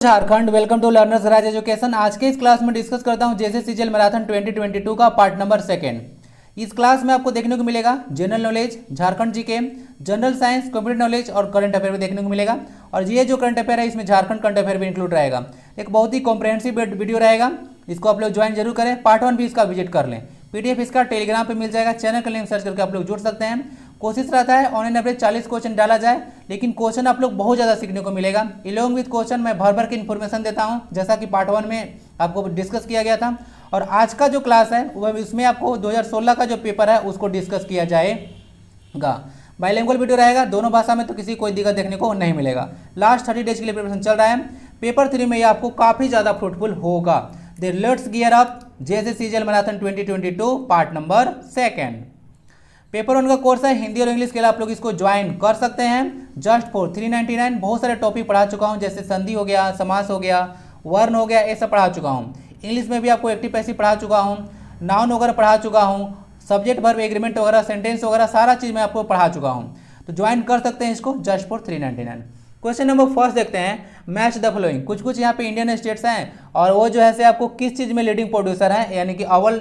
Jharkhand, welcome to learners Raj education. आज के इस क्लास में डिस्कस करता हूं जेसे सीजीएल मैराथन 2022 का पार्ट नंबर सेकेंड। इस क्लास में आपको देखने को मिलेगा general knowledge, Jharkhand GK, general science, computer knowledge और करंट अफेयर भी देखने को मिलेगा। और ये जो करंट अफेयर है इसमें झारखंड करंट अफेयर भी इंक्लूड रहेगा। एक बहुत ही कॉम्प्रहेंसिव वीडियो रहेगा, इसको आप लोग ज्वाइन जरूर करें। पार्ट 1 भी इसका विजिट कर लें। पीडीएफ इसका टेलीग्राम पे मिल जाएगा, चैनल का लिंक सर्च करके आप लोग जुड़ सकते हैं। कोशिश रहता है ऑन एन एवरेज 40 क्वेश्चन डाला जाए, लेकिन क्वेश्चन आप लोग बहुत ज़्यादा सीखने को मिलेगा। इलोंग विद क्वेश्चन मैं भर भर के इन्फॉर्मेशन देता हूं, जैसा कि पार्ट 1 में आपको डिस्कस किया गया था। और आज का जो क्लास है वह इसमें आपको 2016 का जो पेपर है उसको डिस्कस किया जाएगा। बाइलिंगुअल वीडियो रहेगा, दोनों भाषा में, तो किसी कोई दिक्कत देखने को नहीं मिलेगा। लास्ट 30 डेज के लिए प्रिपरेशन चल रहा है। पेपर 3 में ये आपको काफ़ी ज़्यादा फ्रूटफुल होगा। देन लेट्स गियर अप जेसे CGL marathon 2022 part number second. Paper 1 का कोर्स है हिंदी और इंग्लिश के लिए, आप लोग इसको ज्वाइन कर सकते हैं जस्ट फॉर 399। बहुत सारे टॉपिक पढ़ा चुका हूं, जैसे संधि हो गया, समास हो गया, वर्ण हो गया, ये सब पढ़ा चुका हूं। इंग्लिश में भी आपको एक्टिव पैसिव पढ़ा चुका हूं, नाउन वगैरह पढ़ा चुका हूं, सब्जेक्ट वर्ब एग्रीमेंट वगैरह, सेंटेंस वगैरह सारा चीज़ मैं आपको पढ़ा चुका हूँ। तो ज्वाइन कर सकते हैं इसको just for 399। Question number first देखते हैं, मैच द फॉलोइंग। कुछ यहाँ पे इंडियन स्टेट्स हैं और वो जो है से आपको किस चीज़ में लीडिंग प्रोड्यूसर है, यानी कि अव्वल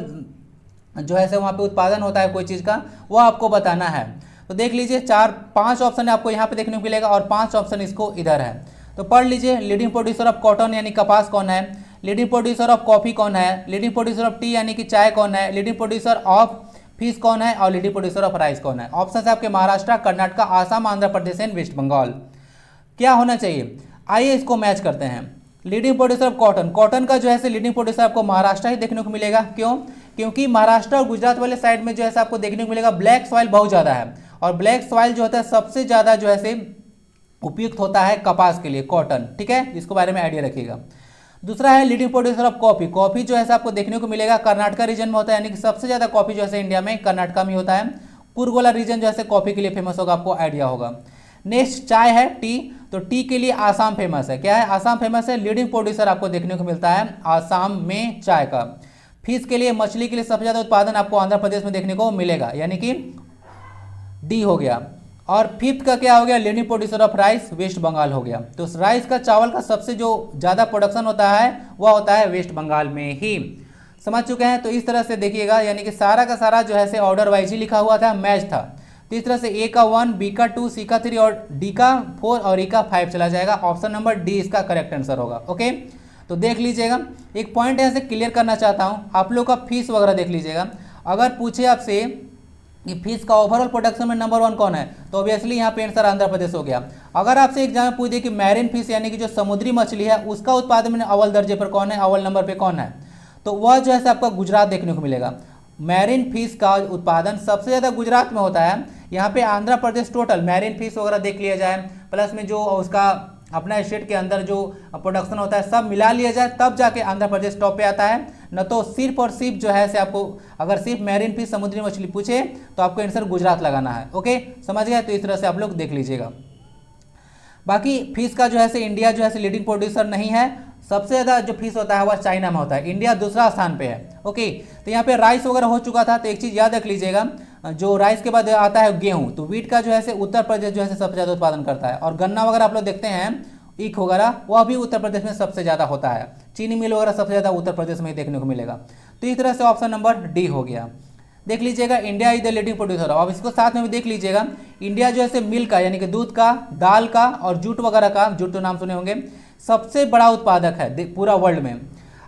जो है से वहाँ पे उत्पादन होता है कोई चीज़ का, वो आपको बताना है। तो देख लीजिए 4-5 ऑप्शन आपको यहाँ पे देखने को मिलेगा और 5 ऑप्शन इसको इधर है। तो पढ़ लीजिए, लीडिंग प्रोड्यूसर ऑफ कॉटन यानी कपास कौन है, लीडिंग प्रोड्यूसर ऑफ कॉफी कौन है, लीडिंग प्रोड्यूसर ऑफ टी यानी कि चाय कौन है, लीडिंग प्रोड्यूसर ऑफ फिश कौन है और लीडिंग प्रोड्यूसर ऑफ राइस कौन है। ऑप्शन है आपके महाराष्ट्र, कर्नाटक, आसाम, आंध्र प्रदेश एंड वेस्ट बंगाल। क्या होना चाहिए, आइए इसको मैच करते हैं। Leading producer of cotton, cotton का जो है लीडिंग प्रोड्यूसर आपको महाराष्ट्र ही देखने को मिलेगा। क्यों? क्योंकि महाराष्ट्र और गुजरात वाले साइड में जो है आपको देखने को मिलेगा ब्लैक सॉइल बहुत ज़्यादा है, और ब्लैक सॉइल जो होता है सबसे ज़्यादा जो है उपयुक्त होता है कपास के लिए, कॉटन। ठीक है, इसके बारे में आइडिया रखिएगा। दूसरा है leading producer of coffee. Coffee जो है आपको देखने को मिलेगा कर्नाटक रीजन में होता है, यानी कि सबसे ज़्यादा कॉफी जो है इंडिया में कर्नाटक में होता है। कुर्ग वाला रीजन जो है कॉफी के लिए फेमस होगा, आपको आइडिया होगा। नेक्स्ट चाय है, टी। तो टी के लिए आसाम फेमस है। क्या है? आसाम फेमस है। लीडिंग प्रोड्यूसर आपको देखने को मिलता है आसाम में चाय का। फिश के लिए, मछली के लिए सबसे ज़्यादा उत्पादन आपको आंध्र प्रदेश में देखने को मिलेगा, यानी कि डी हो गया। और फिफ्थ का क्या हो गया? Leading producer of rice, West Bengal हो गया। तो राइस का, चावल का सबसे जो ज़्यादा प्रोडक्शन होता है वह होता है वेस्ट बंगाल में ही। समझ चुके हैं? तो इस तरह से देखिएगा, यानी कि सारा का सारा जो है ऑर्डर वाइज ही लिखा हुआ था, मैच था। तो इस तरह से ए का 1, बी का 2, सी का 3 और डी का 4 और ई का 5 चला जाएगा। ऑप्शन नंबर डी इसका करेक्ट आंसर होगा। ओके, तो देख लीजिएगा, एक पॉइंट यहाँ से क्लियर करना चाहता हूँ, आप लोग का फीस वगैरह देख लीजिएगा। अगर पूछे आपसे कि फिश का ओवरऑल प्रोडक्शन में नंबर 1 कौन है, तो ऑब्वियसली यहाँ पे आंसर आंध्र प्रदेश हो गया। अगर आपसे एग्जाम में पूछ दे कि मैरिन फिश यानी कि जो समुद्री मछली है उसका उत्पादन में अव्वल दर्जे पर कौन है, अव्वल नंबर पे कौन है, तो वह जो है आपका गुजरात देखने को मिलेगा। मैरिन फिश का उत्पादन सबसे ज़्यादा गुजरात में होता है। यहाँ पे Andhra Pradesh total marine fish वगैरह देख लिया जाए, प्लस में जो उसका अपना स्टेट के अंदर जो प्रोडक्शन होता है सब मिला लिया जाए, तब जाके आंध्र प्रदेश टॉप पे आता है। न तो सिर्फ और सिर्फ जो है से आपको अगर सिर्फ मैरिन फिश समुद्री मछली पूछे तो आपको आंसर गुजरात लगाना है। ओके, समझ गए? तो इस तरह से आप लोग देख लीजिएगा। बाकी फिश का जो है इंडिया जो है लीडिंग प्रोड्यूसर नहीं है। सबसे ज़्यादा जो फिश होता है वह चाइना में होता है, इंडिया दूसरा स्थान पे है। ओके, तो यहाँ पे राइस वगैरह हो चुका था। तो एक चीज़ याद रख लीजिएगा, जो राइस के बाद आता है गेहूँ, तो वीट का जो है उत्तर प्रदेश जो है सबसे ज़्यादा उत्पादन करता है। और गन्ना वगैरह आप लोग देखते हैं, ईख वगैरह, वह भी उत्तर प्रदेश में सबसे ज़्यादा होता है। चीनी मिल वगैरह सबसे ज़्यादा उत्तर प्रदेश में ही देखने को मिलेगा। तो इस तरह से ऑप्शन नंबर डी हो गया। देख लीजिएगा, India is the leading producer. अब इसको साथ में भी देख लीजिएगा, इंडिया जो है मिल्क का यानी कि दूध का, दाल का और जूट वगैरह का, जूट तो नाम सुने होंगे, सबसे बड़ा उत्पादक है पूरा वर्ल्ड में।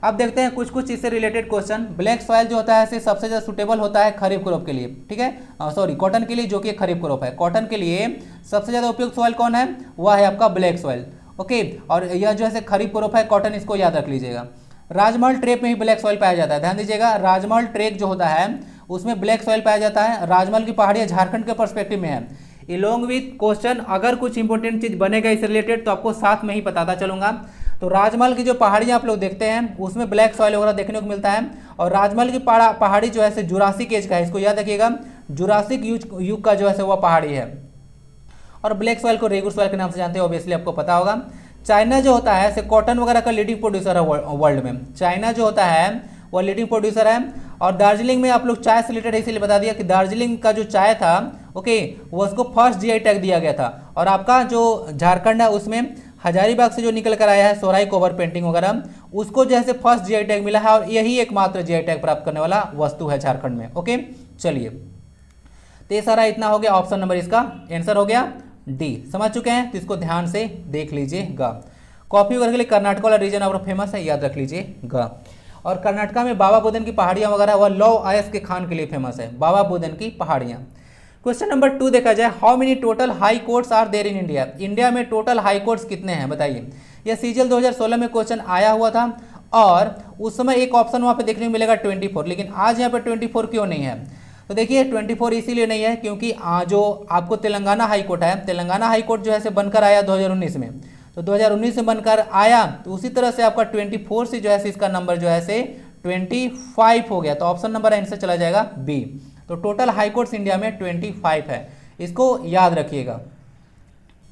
अब देखते हैं कुछ इससे रिलेटेड क्वेश्चन। ब्लैक सॉइल जो होता है सबसे ज़्यादा सुटेबल होता है खरीफ क्रॉप के लिए। ठीक है, सॉरी, कॉटन के लिए, जो कि खरीफ क्रॉप है। कॉटन के लिए सबसे ज़्यादा उपयुक्त सॉइल कौन है? वह है आपका ब्लैक सॉइल। ओके, और यह जो है खरीफ क्रॉप है कॉटन, इसको याद रख लीजिएगा। राजमहल ट्रेप में ही ब्लैक सॉइल पाया जाता है, ध्यान दीजिएगा। राजमहल ट्रेक जो होता है उसमें ब्लैक सॉइल पाया जाता है। राजमहल की पहाड़ियाँ झारखंड के पर्सपेक्टिव में है। इलोंग विथ क्वेश्चन, अगर कुछ इंपॉर्टेंट चीज़ बनेगा इससे रिलेटेड तो आपको साथ में ही बताता चलूँगा। तो राजमहल की जो पहाड़ियाँ आप लोग देखते हैं उसमें ब्लैक सॉइल वगैरह देखने को मिलता है। और राजमहल की पहाड़ी जो है जुरासिक एज का है, इसको याद रखिएगा। जुरासिक युग का जो है वह पहाड़ी है। और ब्लैक सॉइल को रेगुर सॉइल के नाम से जानते हैं, ऑब्वियसली आपको पता होगा। चाइना जो होता है ऐसे कॉटन वगैरह का लीडिंग प्रोड्यूसर है वर्ल्ड में। चाइना जो होता है वह लीडिंग प्रोड्यूसर है। और दार्जिलिंग में आप लोग चाय से रिलेटेड इसीलिए बता दिया कि दार्जिलिंग का जो चाय था, ओके, वो उसको फर्स्ट जीआई टैग दिया गया था। और आपका जो झारखंड है उसमें हजारीबाग से जो निकल कर आया है सोराई कोबर पेंटिंग वगैरह, उसको जो है फर्स्ट जीआई टैग मिला है और यही एकमात्र जीआई टैग प्राप्त करने वाला वस्तु है झारखंड में। ओके, चलिए, तो ये सारा इतना हो गया, ऑप्शन नंबर इसका आंसर हो गया डी। समझ चुके हैं, तो इसको ध्यान से देख लीजिएगा। कॉफी वगैरह के लिए कर्नाटक वाला रीजन और फेमस है, याद रख लीजिएगा। और कर्नाटका में बाबा बुदन की पहाड़ियाँ वगैरह वह लौ आयस के खान के लिए फेमस है, बाबा बुदन की पहाड़ियाँ। क्वेश्चन नंबर 2 देखा जाए, how many total high courts are there in India. India में टोटल हाई कोर्ट्स कितने हैं बताइए। यह सीजीएल 2016 में क्वेश्चन आया हुआ था और उस समय एक ऑप्शन वहाँ पे देखने को मिलेगा 24, लेकिन आज यहाँ पे 24 क्यों नहीं है। तो देखिए 24 इसीलिए नहीं है क्योंकि जो आपको तेलंगाना हाई कोर्ट है, तेलंगाना हाई कोर्ट जो है से बनकर आया 2019 में, तो 2019 में बनकर आया, तो उसी तरह से आपका 24 से जो है इसका नंबर जो है से 25 हो गया। तो ऑप्शन नंबर आंसर चला जाएगा बी। तो टोटल हाई कोर्ट्स इंडिया में 25 है, इसको याद रखिएगा।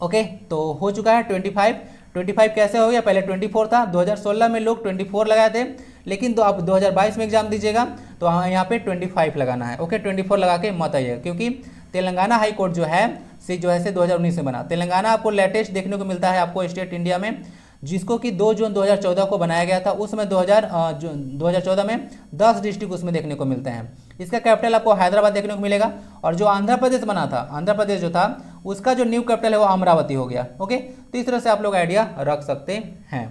ओके, तो हो चुका है 25 कैसे हो गया, पहले 24 था, 2016 में लोग 24 लगाए थे, लेकिन तो आप 2022 में एग्जाम दीजिएगा तो यहाँ पे 25 लगाना है। ओके, 24 लगा के मत आइएगा, क्योंकि तेलंगाना हाई कोर्ट जो है 2019 में बना। तेलंगाना आपको लेटेस्ट देखने को मिलता है आपको स्टेट इंडिया में, जिसको कि 2 जून 2014 को बनाया गया था। उसमें 2014 में 10 डिस्ट्रिक्ट उसमें देखने को मिलते हैं। इसका कैपिटल आपको हैदराबाद देखने को मिलेगा, और जो आंध्र प्रदेश बना था, आंध्र प्रदेश जो था उसका जो न्यू कैपिटल है वो अमरावती हो गया। ओके, तो इस तरह से आप लोग आइडिया रख सकते हैं।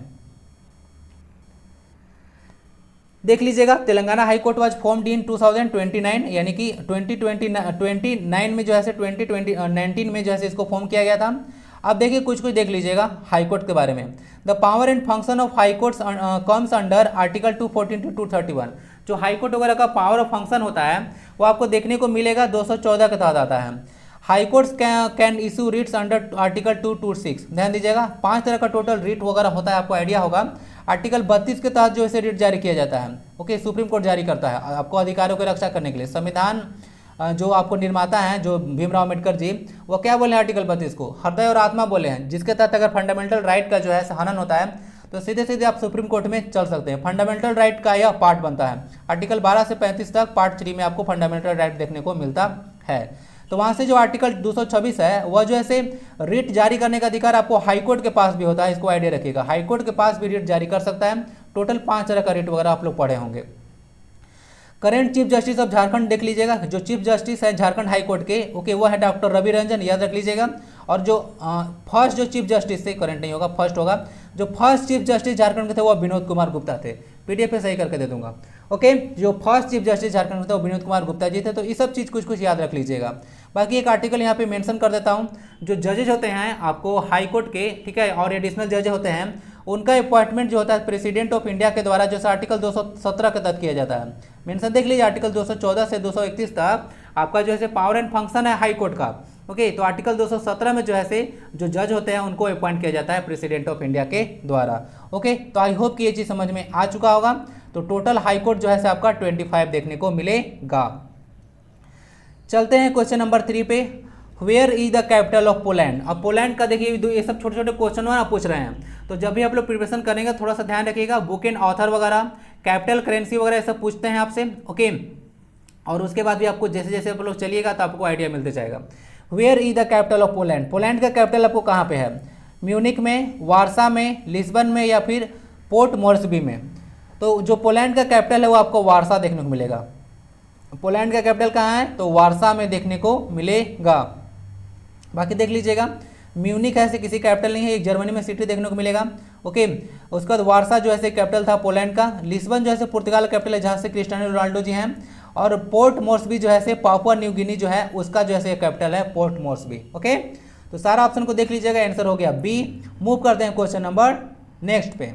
देख लीजिएगा, Telangana high court was formed in 2029, यानी कि 2029 में जो है 2019 में जो है इसको फॉर्म किया गया था। अब देखिए कुछ देख लीजिएगा हाई कोर्ट के बारे में। The power and function of high courts comes under article 214 to 231। जो हाई कोर्ट वगैरह का पावर और फंक्शन होता है वो आपको देखने को मिलेगा 214 के तहत आता है। High courts can issue Ritz under article 226। ध्यान दीजिएगा, 5 तरह का टोटल रिट वगैरह होता है, आपको आइडिया होगा। आर्टिकल 32 के तहत जो है रिट जारी किया जाता है। ओके, सुप्रीम कोर्ट जारी करता है आपको अधिकारों की रक्षा करने के लिए। संविधान जो आपको निर्माता हैं जो भीमराव अम्बेडकर जी, वो क्या बोले हैं आर्टिकल 32 को, हृदय और आत्मा बोले हैं, जिसके तहत अगर फंडामेंटल राइट का जो है हनन होता है तो सीधे सीधे आप सुप्रीम कोर्ट में चल सकते हैं। फंडामेंटल राइट का यह पार्ट बनता है। आर्टिकल 12 से 35 तक पार्ट 3 में आपको फंडामेंटल राइट देखने को मिलता है। तो वहाँ से जो आर्टिकल 226 है वह जो है रिट जारी करने का अधिकार आपको हाईकोर्ट के पास भी होता है, इसको आइडिया रखिएगा। हाईकोर्ट के पास भी रिट जारी कर सकता है। टोटल 5 तरह का रिट वगैरह आप लोग पढ़े होंगे। Current chief justice of Jharkhand देख लीजिएगा, जो चीफ जस्टिस है झारखंड हाई कोर्ट के, ओके, वो है डॉक्टर रवि रंजन, याद रख लीजिएगा। और जो फर्स्ट जो चीफ जस्टिस थे, करेंट नहीं होगा, फर्स्ट होगा, जो फर्स्ट चीफ जस्टिस झारखंड के थे वो विनोद कुमार गुप्ता थे। पीडीएफ पे सही करके दे दूंगा। ओके, जो फर्स्ट चीफ जस्टिस झारखंड के थे वो विनोद कुमार गुप्ता जी थे। तो ये सब चीज़ कुछ याद रख लीजिएगा। बाकी एक आर्टिकल यहाँ पे मेंशन कर देता हूँ, जो जजेज होते हैं आपको हाई कोर्ट के, ठीक है, और एडिशनल जज होते हैं, उनका अपॉइंटमेंट जो होता है प्रेसिडेंट ऑफ इंडिया के द्वारा, जो आर्टिकल 217 के तहत किया जाता है। मेंशन देख लीजिए, आर्टिकल 214 से 231 तक आपका जो है पावर एंड फंक्शन है हाई कोर्ट का। ओके, तो आर्टिकल 217 में जो है जो जज होते हैं उनको अपॉइंट किया जाता है प्रेसिडेंट ऑफ इंडिया के द्वारा। ओके, तो आई होप कि ये चीज़ समझ में आ चुका होगा। तो टोटल हाई कोर्ट जो है आपका 25 देखने को मिलेगा। चलते हैं क्वेश्चन नंबर 3 पे। Where is the capital of Poland. अब पोलैंड का देखिए ये सब छोटे छोटे क्वेश्चन ना पूछ रहे हैं, तो जब भी आप लोग प्रिपरेशन करेंगे थोड़ा सा ध्यान रखिएगा। बुक एंड ऑथर वगैरह, कैपिटल, करेंसी वगैरह ये सब पूछते हैं आपसे। ओके, और उसके बाद भी आपको जैसे जैसे आप लोग चलिएगा तो आपको आइडिया मिलते जाएगा। Where is the capital of Poland. Poland का कैपिटल आपको कहाँ पे है? म्यूनिक में, वार्सा में, लिस्बन में, या फिर पोर्ट मोर्सबी में। तो जो पोलैंड का कैपिटल है वो आपको वार्सा देखने को मिलेगा। पोलैंड का कैपिटल कहाँ है? तो वार्सा में देखने को मिलेगा। बाकी देख लीजिएगा, म्यूनिक ऐसे किसी कैपिटल नहीं है, एक जर्मनी में सिटी देखने को मिलेगा। ओके, उसके बाद वार्सा जो है कैपिटल था पोलैंड का। लिस्बन जो है पुर्तगाल कैपिटल है, जहाँ से क्रिस्टियानो रोनाल्डो जी हैं। और पोर्ट मोर्सबी जो है पापुआ न्यू गिनी जो है उसका जो है कैपिटल है पोर्ट मोर्सबी। ओके, तो सारा ऑप्शन को देख लीजिएगा, आंसर हो गया बी। मूव करते हैं क्वेश्चन नंबर नेक्स्ट पे।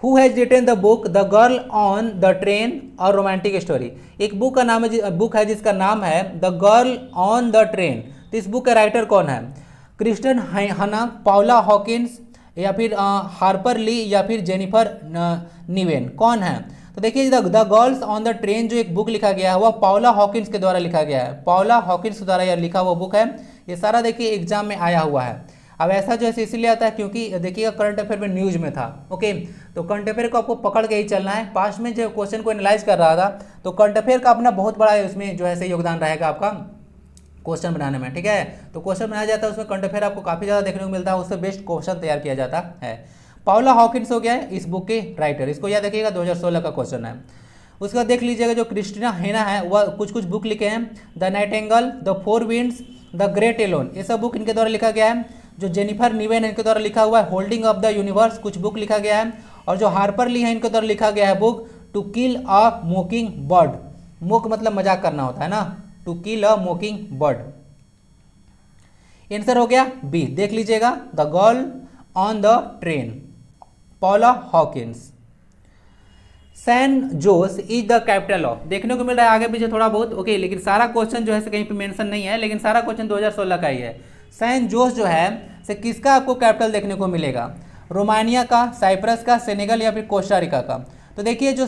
Who has written the book the girl on the train और रोमांटिक स्टोरी। एक बुक का नाम है, बुक है जिसका नाम है the girl on the train. तो इस बुक का राइटर कौन है? क्रिस्टन हना, पाउला हॉकिंस, या फिर हार्पर ली, या फिर जेनिफर निवेन, कौन है? तो देखिए the girls on the train जो एक बुक लिखा गया है वह पाउला हॉकिंस के द्वारा लिखा गया है। पाउला हॉकिंस के द्वारा यह लिखा हुआ बुक है। ये सारा देखिए एग्जाम में आया हुआ है। अब ऐसा जो है इसीलिए आता है क्योंकि देखिएगा करंट अफेयर में न्यूज में था। ओके, तो करंट अफेयर को आपको पकड़ के ही चलना है। पास्ट में जो क्वेश्चन को एनालाइज कर रहा था तो करंट अफेयर का अपना बहुत बड़ा उसमें जो है योगदान रहेगा आपका। क्वेश्चन बनाने में, ठीक है। तो क्वेश्चन बनाया जाता है, उसमें करंट अफेयर आपको काफ़ी ज़्यादा देखने को मिलता है, उससे बेस्ट क्वेश्चन तैयार किया जाता है। पाउला हॉकिंस हो गया है इस बुक के राइटर, इसको याद रखिएगा, 2016 का क्वेश्चन है। उसके बाद देख लीजिएगा जो क्रिस्टीना हेना है वह कुछ कुछ बुक लिखे हैं, the nightingale, the four winds, the great alone, ये सब बुक इनके द्वारा लिखा गया है। जो जेनिफर निवेन है इनके द्वारा लिखा हुआ है होल्डिंग ऑफ द यूनिवर्स, कुछ बुक लिखा गया है। और जो हार्पर ली है इनके द्वारा लिखा गया है book to kill a mockingbird, mock मतलब मजाक करना होता है ना, to kill a mockingbird. Answer हो गया बी, देख लीजिएगा, the girl on the train, Paula Hawkins. San Jose is the capital of, देखने को मिल रहा है आगे पीछे थोड़ा बहुत, ओके, लेकिन सारा क्वेश्चन जो है कहीं पे मेंशन नहीं है, लेकिन सारा क्वेश्चन 2016 का ही है। सैन जोस जो है से किसका आपको कैपिटल देखने को मिलेगा, रोमानिया का, साइप्रस का, सेनेगल या फिर कोस्टा रिका का। तो देखिए जो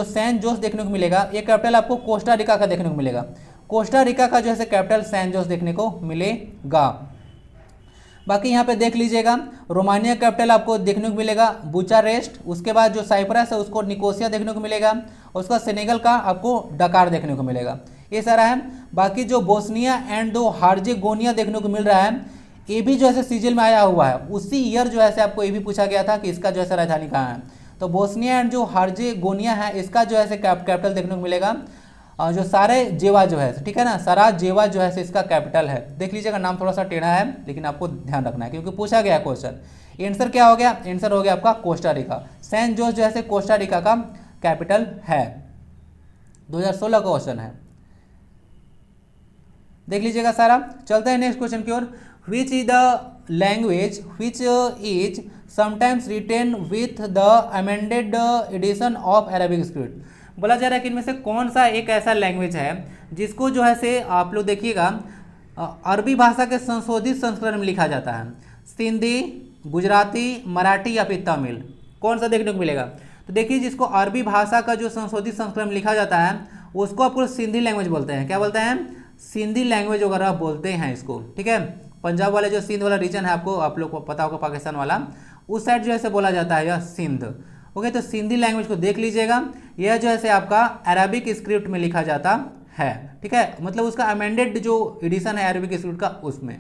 सैन जोस देखने को मिलेगा ये कैपिटल आपको कोस्टा रिका का देखने को मिलेगा, कोस्टा रिका का जो है कैपिटल सैन जोस देखने को मिलेगा। बाकी यहाँ पे देख लीजिएगा रोमानिया कैपिटल आपको देखने को मिलेगा बुचारेस्ट, उसके बाद जो साइप्रस है उसको निकोसिया देखने को मिलेगा, उसका सेनेगल का आपको डकार देखने को मिलेगा, ये सारा है। बाकी जो बोस्निया एंड दो हार्जेगोनिया देखने को मिल रहा है, ये भी जो है सीजीएल में आया हुआ है, उसी ईयर जो है आपको ये भी पूछा गया था कि इसका जो है राजधानी कहाँ है। तो बोस्निया एंड जो हार्जेगोनिया है इसका जो है कैपिटल देखने को मिलेगा जो सारे जेवा जो है, ठीक है ना, सारा जेवा जो है इसका कैपिटल है। देख लीजिएगा नाम थोड़ा सा टेढ़ा है लेकिन आपको ध्यान रखना है क्योंकि पूछा गया क्वेश्चन। आंसर क्या हो गया, आंसर हो गया आपका कोस्टा रिका, सैन जोस जो है कोस्टा रिका का कैपिटल है, 2016 का क्वेश्चन है, देख लीजिएगा सारा। चलते हैं नेक्स्ट क्वेश्चन की ओर। Which is the language which is sometimes written with the amended edition of Arabic script, बोला जा रहा है कि इनमें से कौन सा एक ऐसा लैंग्वेज है जिसको जो है से आप लोग देखिएगा अरबी भाषा के संशोधित संस्करण में लिखा जाता है, सिंधी, गुजराती, मराठी या फिर तमिल, कौन सा देखने को मिलेगा। तो देखिए जिसको अरबी भाषा का जो संशोधित संस्करण में लिखा जाता है उसको आपको सिंधी लैंग्वेज बोलते हैं, क्या बोलते हैं, सिंधी लैंग्वेज वगैरह बोलते हैं इसको, ठीक है। पंजाब वाले जो सिंध वाला रीजन है आपको आप लोग को पता होगा, पाकिस्तान वाला, उस साइड जो है बोला जाता है यह सिंध, ओके। तो सिंधी लैंग्वेज को देख लीजिएगा, यह जो है आपका अरबिक स्क्रिप्ट में लिखा जाता है, ठीक है, मतलब उसका अमेंडेड जो एडिशन है अरबिक स्क्रिप्ट का उसमें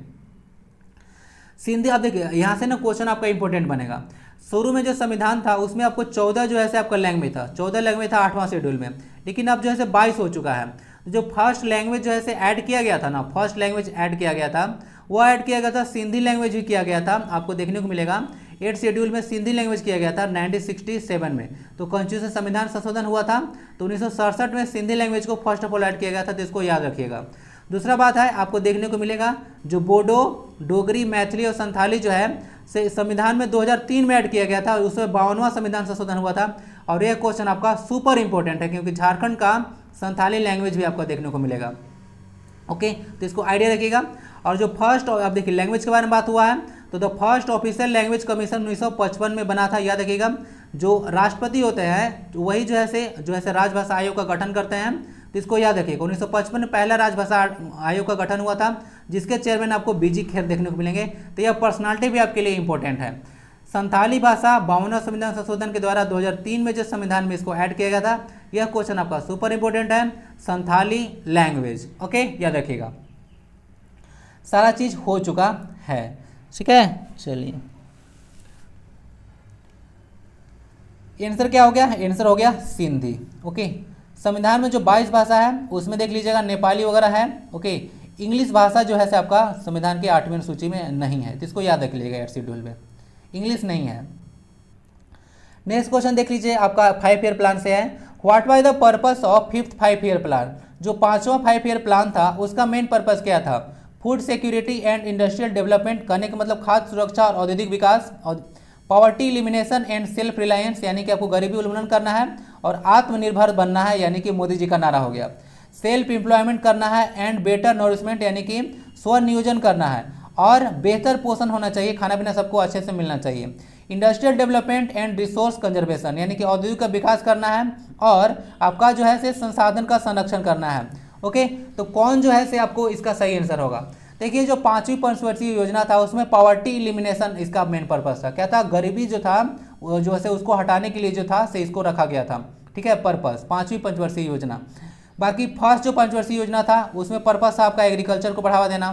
सिंधी। आप देखिए यहाँ से ना क्वेश्चन आपका इंपॉर्टेंट बनेगा, शुरू में जो संविधान था उसमें आपको 14 जो है आपका लैंग्वेज था, 14 लैंग्वेज था 8वां शेड्यूल में, लेकिन अब जो है 22 हो चुका है। जो फर्स्ट लैंग्वेज जो है ऐड किया गया था ना, फर्स्ट लैंग्वेज ऐड किया गया था, वो ऐड किया गया था, सिंधी लैंग्वेज भी किया गया था, आपको देखने को मिलेगा 8 शेड्यूल में सिंधी लैंग्वेज किया गया था 1967 में। तो कॉन्स्टिट्यूशन संविधान संशोधन हुआ था तो 1967 में सिंधी लैंग्वेज को फर्स्ट ऑफ ऑल ऐड किया गया था, तो इसको याद रखिएगा। दूसरा बात है आपको देखने को मिलेगा जो बोडो, डोगरी, मैथिली और संथाली जो है से संविधान में 2003 में ऐड किया गया था, उसमें 52वां संविधान संशोधन हुआ था। और यह क्वेश्चन आपका सुपर इंपॉर्टेंट है क्योंकि झारखंड का संथाली लैंग्वेज भी आपको देखने को मिलेगा, ओके, तो इसको आइडिया रखिएगा। और जो फर्स्ट आप देखिए लैंग्वेज के बारे में बात हुआ है तो the first official language commission 1955 में बना था, याद रखिएगा। जो राष्ट्रपति होते हैं वही जो है राजभाषा आयोग का गठन करते हैं, तो इसको याद रखिएगा। 1955 में पहला राजभाषा आयोग का गठन हुआ था जिसके चेयरमैन आपको बीजी खेर देखने को मिलेंगे, तो यह पर्सनालिटी भी आपके लिए इंपॉर्टेंट है। संथाली भाषा 52वां संविधान संशोधन के द्वारा 2003 में जो संविधान में इसको ऐड किया गया था, यह क्वेश्चन आपका सुपर इंपॉर्टेंट है, संथाली लैंग्वेज, ओके, याद रखिएगा। सारा चीज हो चुका है, ठीक है। चलिए आंसर क्या हो गया, आंसर हो गया सिंधी, ओके। संविधान में जो 22 भाषा है उसमें देख लीजिएगा नेपाली वगैरह है, ओके। इंग्लिश भाषा जो है आपका संविधान की 8वीं सूची में नहीं है, तो इसको याद रख लीजिएगा 8 शेड्यूल में इंग्लिश नहीं है। नेक्स्ट क्वेश्चन देख लीजिए आपका 5 ईयर प्लान से है। What was the purpose of 5th 5 year plan, जो 5वां 5 ईयर प्लान था उसका मेन पर्पस क्या था, food security and industrial development, करने का मतलब खाद्य सुरक्षा और औद्योगिक विकास, और poverty elimination and self reliance यानी कि आपको गरीबी उन्मूलन करना है, और आत्मनिर्भर बनना है यानी कि मोदी जी का नारा हो गया। सेल्फ एम्प्लॉयमेंट करना है एंड बेटर नरिशमेंट यानी कि स्वनियोजन करना है, और बेहतर पोषण होना चाहिए, खाना पीना सबको अच्छे से मिलना चाहिए। Industrial development and resource conservation यानी कि औद्योगिक का विकास करना है, और आपका जो है संसाधन का संरक्षण करना है, ओके। तो कौन जो है आपको इसका सही आंसर होगा। देखिए जो 5वीं पंचवर्षीय योजना था उसमें पॉवर्टी इलिमिनेशन इसका मेन पर्पस था, क्या था, गरीबी जो था जो है उसको हटाने के लिए जो था से इसको रखा गया था, ठीक है, पर्पस 5वीं पंचवर्षीय योजना। बाकी फर्स्ट जो पंचवर्षीय योजना था उसमें पर्पस था आपका एग्रीकल्चर को बढ़ावा देना,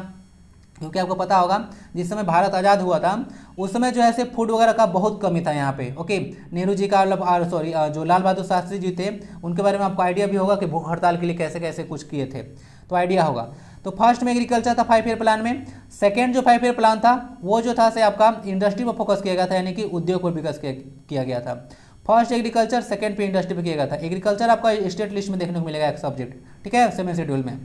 क्योंकि आपको पता होगा जिस समय भारत आज़ाद हुआ था उस समय जो है से फूड वगैरह का बहुत कमी था यहाँ पे। ओके, नेहरू जी का मतलब सॉरी जो लाल बहादुर शास्त्री जी थे उनके बारे में आपको आइडिया भी होगा कि भूख हड़ताल के लिए कैसे कैसे कुछ किए थे, तो आइडिया होगा। तो फर्स्ट में एग्रीकल्चर था 5 ईयर प्लान में। सेकेंड जो 5 ईयर प्लान था वो जो था से आपका इंडस्ट्री पर फोकस किया गया था, यानी कि उद्योग पर विकास किया गया था। फर्स्ट एग्रीकल्चर, सेकेंड पे इंडस्ट्री पे किया गया था। एग्रीकल्चर आपका स्टेट लिस्ट में देखने को मिलेगा एक सब्जेक्ट, ठीक है, 7 शेड्यूल में।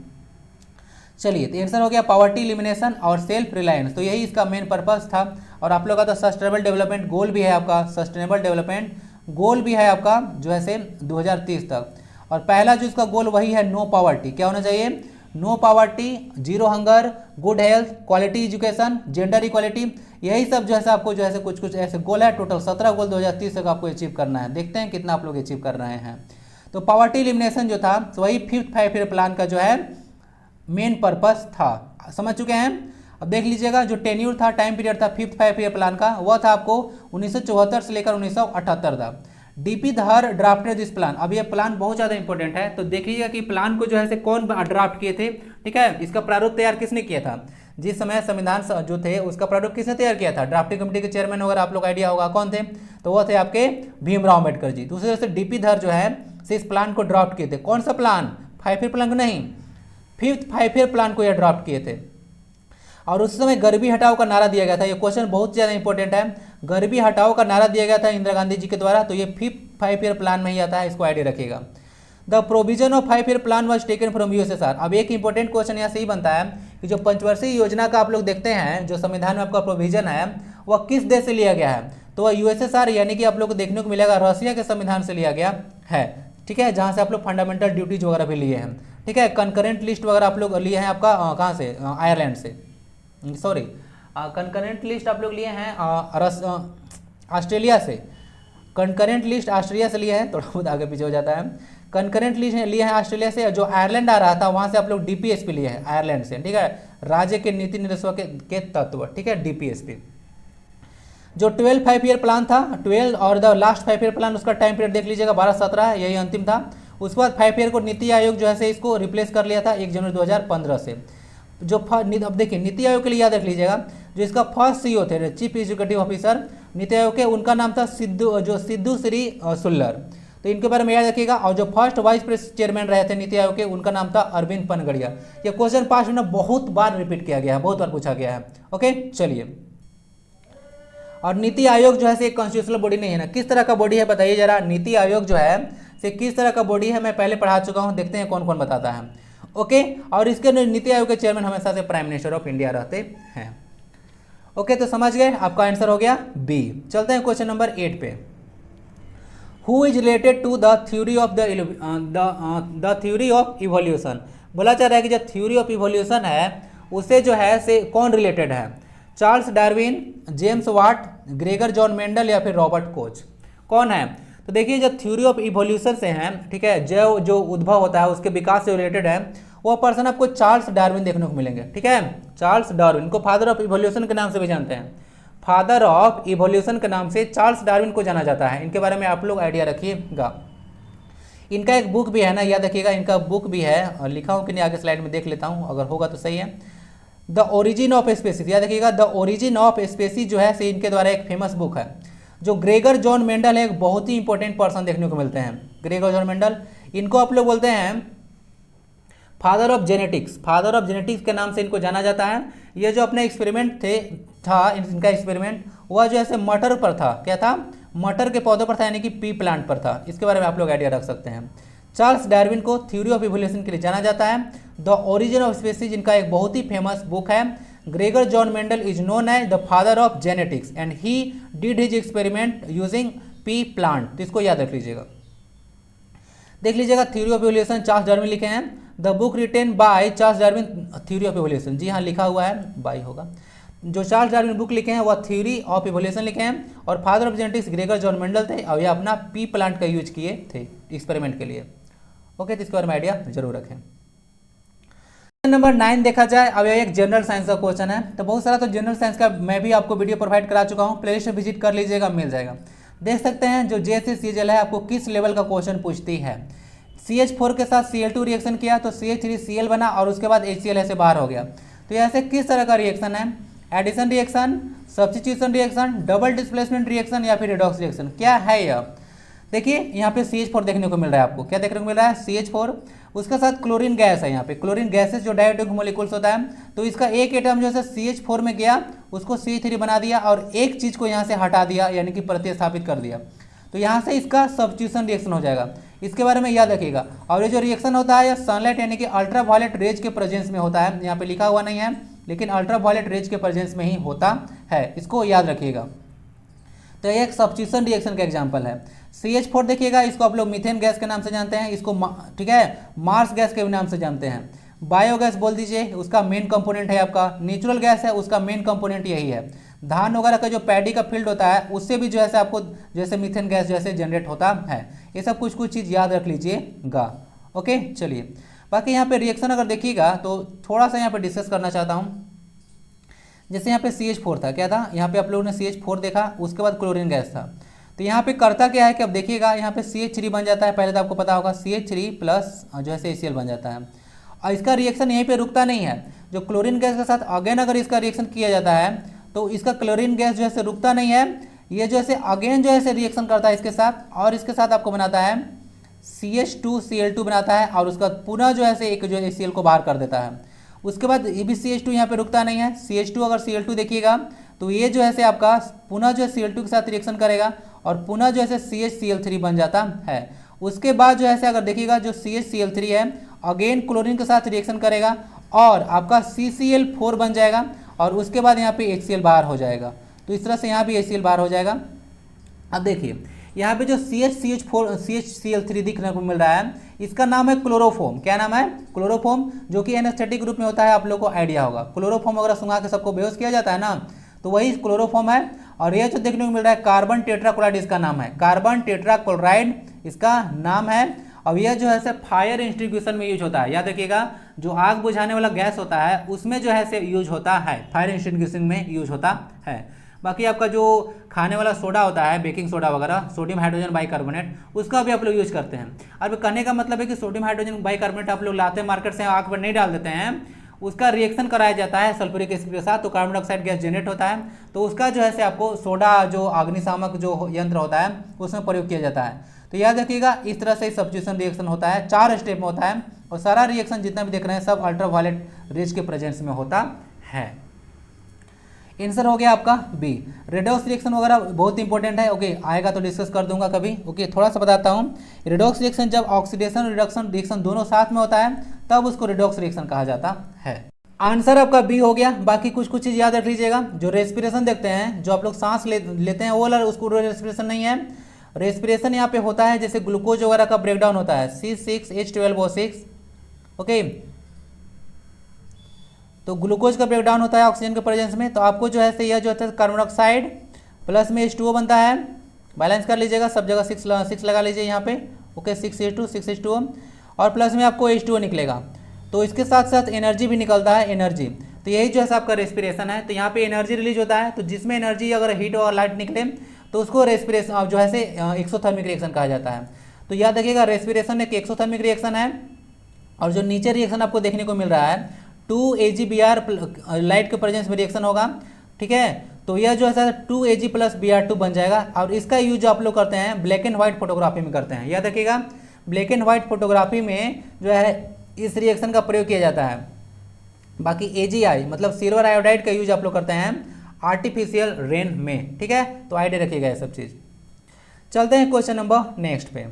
चलिए, तो आंसर हो गया पॉवर्टी एलिमिनेशन और सेल्फ रिलायंस, तो यही इसका मेन पर्पस था। और आप लोग का तो सस्टेनेबल डेवलपमेंट गोल भी है आपका, सस्टेनेबल डेवलपमेंट गोल भी है आपका जो है से 2030 तक। और पहला जो इसका गोल वही है नो पॉवर्टी, क्या होना चाहिए, no poverty, zero hunger, good health, quality education, gender equality, यही सब जो है आपको जो है कुछ कुछ ऐसे गोल है। टोटल 17 गोल 2030 तक आपको अचीव करना है। देखते हैं कितना आप लोग अचीव कर रहे हैं। तो पॉवर्टी एलिमिनेशन जो था तो वही 5th 5 ईयर प्लान का जो है मेन पर्पस था। समझ चुके हैं। अब देख लीजिएगा जो टेन्यूर था, टाइम पीरियड था 5th 5 ईयर प्लान का, वह था आपको 1974 से लेकर 1978 तक। डीपी धर ड्राफ्टेड दिस प्लान। अब ये प्लान बहुत ज़्यादा इंपॉर्टेंट है, तो देखिएगा कि प्लान को जो है से कौन ड्राफ्ट किए थे, ठीक है, इसका प्रारूप तैयार किसने किया था। जिस समय संविधान जो थे उसका प्रारूप किसने तैयार किया था, ड्राफ्टिंग कमेटी के चेयरमैन वगैरह आप लोग आइडिया होगा कौन थे, तो वो थे आपके भीमराव अम्बेडकर जी। दूसरी तरह से डीपी धर जो है से इस प्लान को ड्राफ्ट किए थे। कौन सा प्लान, 5 ईयर प्लान को नहीं, 5th 5 ईयर प्लान को यह ड्राफ्ट किए थे। और उस समय गरीबी हटाओ का नारा दिया गया था। ये क्वेश्चन बहुत ज़्यादा इंपॉर्टेंट है। गरीबी हटाओ का नारा दिया गया था इंदिरा गांधी जी के द्वारा, तो ये 5th 5 ईयर प्लान में ही आता है, इसको आइडिया रखिएगा। The provision of 5 year plan was taken from USSR. अब एक इंपॉर्टेंट क्वेश्चन यहाँ से ही बनता है कि जो पंचवर्षीय योजना का आप लोग देखते हैं, जो संविधान में आपका प्रोविजन है वह किस देश से लिया गया है, तो वह यूएसएसआर यानी कि आप लोग को देखने को मिलेगा रसिया के संविधान से लिया गया है, ठीक है, जहाँ से आप लोग फंडामेंटल ड्यूटीज वगैरह भी लिए हैं, ठीक है। कंकरेंट लिस्ट वगैरह आप लोग लिए हैं आपका कहाँ से, आयरलैंड से, सॉरी कंकरेंट लिस्ट आप लोग लिए हैं ऑस्ट्रेलिया से, कंकरेंट लिस्ट ऑस्ट्रेलिया से लिए हैं, थोड़ा बहुत आगे पीछे हो जाता है। कंकरेंट लिस्ट लिए हैं ऑस्ट्रेलिया से, जो आयरलैंड आ रहा था वहाँ से आप लोग डीपीएसपी लिए हैं आयरलैंड से, ठीक है, राज्य के नीति निर्देशों के तत्व, ठीक है, डीपीएसपी। जो 12 5 ईयर प्लान था, 12 और द लास्ट 5 ईयर प्लान, उसका टाइम पीरियड देख लीजिएगा 12-17, यही अंतिम था। उसके बाद 5 ईयर को नीति आयोग जो है इसको रिप्लेस कर लिया था 1 जनवरी 2015 से। जो अब देखिए नीति आयोग के लिए याद रख लीजिएगा, जो इसका फर्स्ट सीईओ थे, chief executive officer NITI Aayog के, उनका नाम था सिद्धू श्री सुल्लर, तो इनके बारे में याद रखिएगा। और जो फर्स्ट वाइस चेयरमैन रहे थे नीति आयोग के, उनका नाम था अरविंद पनगड़िया। ये क्वेश्चन पास में बहुत बार रिपीट किया गया है, बहुत बार पूछा गया है। ओके, चलिए। और नीति आयोग जो है एक कॉन्स्टिट्यूशनल बॉडी नहीं है ना, किस तरह का बॉडी है बताइए जरा। नीति आयोग जो है से किस तरह का बॉडी है, मैं पहले पढ़ा चुका हूं, देखते हैं कौन कौन बताता है। ओके, और इसके नीति आयोग के चेयरमैन हमेशा से प्राइम मिनिस्टर ऑफ इंडिया रहते हैं। ओके, तो समझ गए, आपका आंसर हो गया बी। चलते हैं क्वेश्चन नंबर 8 पे। Who is related to the theory of the theory of evolution. बोला जा रहा है कि जो थ्योरी ऑफ इवोल्यूशन है उसे जो है से कौन रिलेटेड है, Charles Darwin, James Watt, Gregor John Mendel या फिर रॉबर्ट कोच, कौन है। तो देखिए जो थ्योरी ऑफ इवोल्यूशन से है, ठीक है, जो उद्भव होता है उसके विकास से रिलेटेड है, वो पर्सन आपको चार्ल्स डार्विन देखने को मिलेंगे, ठीक है। चार्ल्स डार्विन को फादर ऑफ इवोल्यूशन के नाम से भी जानते हैं, फादर ऑफ इवोल्यूशन के नाम से चार्ल्स डार्विन को जाना जाता है। इनके बारे में आप लोग आइडिया रखिएगा। इनका एक बुक भी है ना, याद रखिएगा, इनका बुक भी है, लिखा हूँ कि नहीं आगे स्लाइड में देख लेता हूँ, अगर होगा तो सही है। द ओरिजिन ऑफ स्पेसीज, याद रखिएगा, द ओरिजिन ऑफ स्पेसीज जो है से इनके द्वारा एक फेमस बुक है। जो ग्रेगर जॉन मेंडल है, एक बहुत ही इंपॉर्टेंट पर्सन देखने को मिलते हैं, ग्रेगर जॉन मेंडल, इनको आप लोग बोलते हैं father of genetics, father of genetics के नाम से इनको जाना जाता है। ये जो अपने एक्सपेरिमेंट था इनका एक्सपेरिमेंट वह जो है मटर पर था, क्या था, मटर के पौधों पर था, यानी कि पी प्लांट पर था। इसके बारे में आप लोग आइडिया रख सकते हैं। चार्ल्स डार्विन को थ्योरी ऑफ इवोल्यूशन के लिए जाना जाता है। द ओरिजिन ऑफ स्पीसीज इनका एक बहुत ही फेमस बुक है। Gregor John Mendel is known as the father of genetics and he did his experiment using pea plant, तो इसको याद रख लीजिएगा। देख लीजिएगा theory of evolution Charles Darwin लिखे हैं। The book written by Charles Darwin theory of evolution, जी हाँ लिखा हुआ है, बाय होगा। जो चार्ल्स डार्विन बुक लिखे हैं वह थ्योरी ऑफ इवोल्यूशन लिखे हैं, और father of genetics Gregor John Mendel थे, और ये अपना पी प्लांट का यूज किए थे एक्सपेरिमेंट के लिए। ओके, तो इसके बारे में आइडिया जरूर रखें। नंबर 9 देखा जाए, अब यह एक जनरल साइंस का क्वेश्चन है। तो बहुत सारा तो जनरल साइंस का मैं भी आपको वीडियो प्रोवाइड करा चुका हूँ, प्लेलिस्ट में विजिट कर लीजिएगा, मिल जाएगा। देख सकते हैं जो जेएसएस सीजीएल है आपको किस लेवल का क्वेश्चन पूछती है। CH4 के साथ Cl2 रिएक्शन किया तो CH3Cl बना और उसके बाद HCl ऐसे बाहर हो गया। तो ऐसे किस तरह का रिएक्शन है? Addition reaction, substitution reaction, double displacement reaction या फिर रिडॉक्स रिएक्शन, क्या है यह? देखिए यहाँ पे CH4 देखने को मिल रहा है आपको, क्या देखने को मिल रहा है? CH4, उसके साथ क्लोरीन गैस है। यहाँ पे क्लोरीन गैसेस जो डायटोमिक मोलिकुल्स होता है, तो इसका एक एटम जो है CH4 में गया, उसको CH3 बना दिया और एक चीज़ को यहाँ से हटा दिया, यानी कि प्रतिस्थापित कर दिया। तो यहाँ से इसका सब्स्टिट्यूशन रिएक्शन हो जाएगा। इसके बारे में याद रखिएगा। और ये जो रिएक्शन होता है, यह सनलाइट यानी कि अल्ट्रावायलेट रेज के प्रेजेंस में होता है। यहाँ पे लिखा हुआ नहीं है, लेकिन अल्ट्रावायलेट रेज के प्रेजेंस में ही होता है, इसको याद रखिएगा। तो ये एक सब्स्टिट्यूशन रिएक्शन का एग्जांपल है। CH4 देखिएगा, इसको आप लोग मीथेन गैस के नाम से जानते हैं, इसको ठीक है मार्स गैस के नाम से जानते हैं। बायोगैस बोल दीजिए, उसका मेन कंपोनेंट है आपका। नेचुरल गैस है, उसका मेन कंपोनेंट यही है। धान वगैरह का जो पैडी का फील्ड होता है, उससे भी जो है आपको जैसे मीथेन गैस जैसे जनरेट होता है। ये सब कुछ चीज़ याद रख लीजिएगा। ओके, चलिए बाकी यहाँ पे रिएक्शन अगर देखिएगा तो थोड़ा सा यहाँ पे डिस्कस करना चाहता हूँ। जैसे यहाँ पे CH4 था, क्या था यहाँ पे आप लोगों ने CH4 देखा, उसके बाद क्लोरीन गैस था। तो यहाँ पे करता क्या है कि अब देखिएगा यहाँ पे CH3 बन जाता है। पहले तो आपको पता होगा CH3 प्लस जो है HCl बन जाता है। और इसका रिएक्शन यहीं पे रुकता नहीं है। जो क्लोरीन गैस के साथ अगेन अगर इसका रिएक्शन किया जाता है तो इसका क्लोरीन गैस जो है रुकता नहीं है, ये जो है अगेन जो है रिएक्शन करता है इसके साथ, और इसके साथ आपको बनाता है CH2Cl2 बनाता है, और उसका पुनः जो है एक जो HCl को बाहर कर देता है। उसके बाद ये भी CH2 यहाँ पे रुकता नहीं है। CH2 अगर Cl2 देखिएगा तो ये जो है आपका पुनः जो है Cl2 के साथ रिएक्शन करेगा और पुनः जो है CHCl3 बन जाता है। उसके बाद जो है अगर देखिएगा जो CHCl3 है अगेन क्लोरीन के साथ रिएक्शन करेगा और आपका CCl4 बन जाएगा, और उसके बाद यहाँ पे HCl बाहर हो जाएगा। तो इस तरह से यहाँ भी HCl बाहर हो जाएगा। अब देखिए यहाँ पे जो CHCl3 दिखने को मिल रहा है, इसका नाम है क्लोरोफॉर्म। क्या नाम है? क्लोरोफॉर्म, जो कि एनेस्थेटिक ग्रुप में होता है। आप लोग को आइडिया होगा, क्लोरोफॉर्म वगैरह सुंघा के सबको बेहोश किया जाता है ना, तो वही क्लोरोफॉर्म है। और ये जो देखने को मिल रहा है कार्बन टेट्राक्लोराइड, इसका नाम है कार्बन टेट्राक्लोराइड, इसका नाम है। अब यह जो है फायर एक्सटिंग्विशन में यूज होता है। याद रखिएगा, जो आग बुझाने वाला गैस होता है उसमें जो है यूज होता है, फायर एक्सटिंग्विशन में यूज होता है। बाकी आपका जो खाने वाला सोडा होता है, बेकिंग सोडा वगैरह, सोडियम हाइड्रोजन बाइकार्बोनेट, उसका भी आप लोग यूज करते हैं। अब कहने का मतलब है कि सोडियम हाइड्रोजन बाइकार्बोनेट आप लोग लाते हैं मार्केट से, आग पर नहीं डाल देते हैं, उसका रिएक्शन कराया जाता है सल्फ्यूरिक एसिड के साथ, तो कार्बन डाइऑक्साइड गैस जनरेट होता है। तो उसका जो है आपको सोडा जो अग्निशामक जो यंत्र होता है उसमें प्रयोग किया जाता है। तो याद रखिएगा, इस तरह से सब्स्टिट्यूशन रिएक्शन होता है, 4 स्टेप में होता है, और सारा रिएक्शन जितना भी देख रहे हैं सब अल्ट्रावायलेट रेज के प्रेजेंस में होता है। आंसर हो गया आपका बी। रेडॉक्स रिएक्शन वगैरह बहुत इंपॉर्टेंट है। ओके, आएगा तो डिस्कस कर दूंगा कभी। ओके, थोड़ा सा बताता हूँ। रेडॉक्स रिएक्शन जब ऑक्सीडेशन और रिडक्शन रिएक्शन दोनों साथ में होता है तब उसको रेडॉक्स रिएक्शन कहा जाता है। आंसर आपका बी हो गया। बाकी कुछ चीज़ याद रख लीजिएगा। जो रेस्पिरेशन देखते हैं, जो आप लोग सांस लेते हैं, वो वाला उसको रेस्पिरेशन नहीं है। रेस्पिरेशन यहाँ पे होता है जैसे ग्लूकोज वगैरह का ब्रेकडाउन होता है, C6H12O6। ओके, तो ग्लूकोज का ब्रेकडाउन होता है ऑक्सीजन के प्रेजेंस में। तो आपको जो है यह जो है कार्बन डाइऑक्साइड प्लस में H2O बनता है। बैलेंस कर लीजिएगा, सब जगह 6 लगा लीजिए यहाँ पे। ओके, 6H2O, और प्लस में आपको H2O निकलेगा। तो इसके साथ साथ एनर्जी भी निकलता है, एनर्जी। तो यही जो है आपका रेस्पिरेशन है। तो यहाँ पे एनर्जी रिलीज होता है, तो जिसमें एनर्जी अगर हीट और लाइट निकले तो उसको रेस्पिरेशन जो है एक्सोथर्मिक रिएक्शन कहा जाता है। तो याद रखिएगा, रेस्पिरेशन एक एक्सोथर्मिक रिएक्शन है। और जो नीचे रिएक्शन आपको देखने को मिल रहा है 2Ag Br लाइट के प्रेजेंस में रिएक्शन होगा, ठीक है। तो यह जो है 2Ag प्लस Br2 बन जाएगा। और इसका यूज आप लोग करते हैं ब्लैक एंड व्हाइट फोटोग्राफी में करते हैं। याद रखिएगा, ब्लैक एंड व्हाइट फोटोग्राफी में जो है इस रिएक्शन का प्रयोग किया जाता है। बाकी AgI मतलब सिल्वर आयोडाइड का यूज आप लोग करते हैं आर्टिफिशियल रेन में, ठीक है। तो आइडिया रखिएगा ये सब चीज़। चलते हैं क्वेश्चन नंबर नेक्स्ट पे।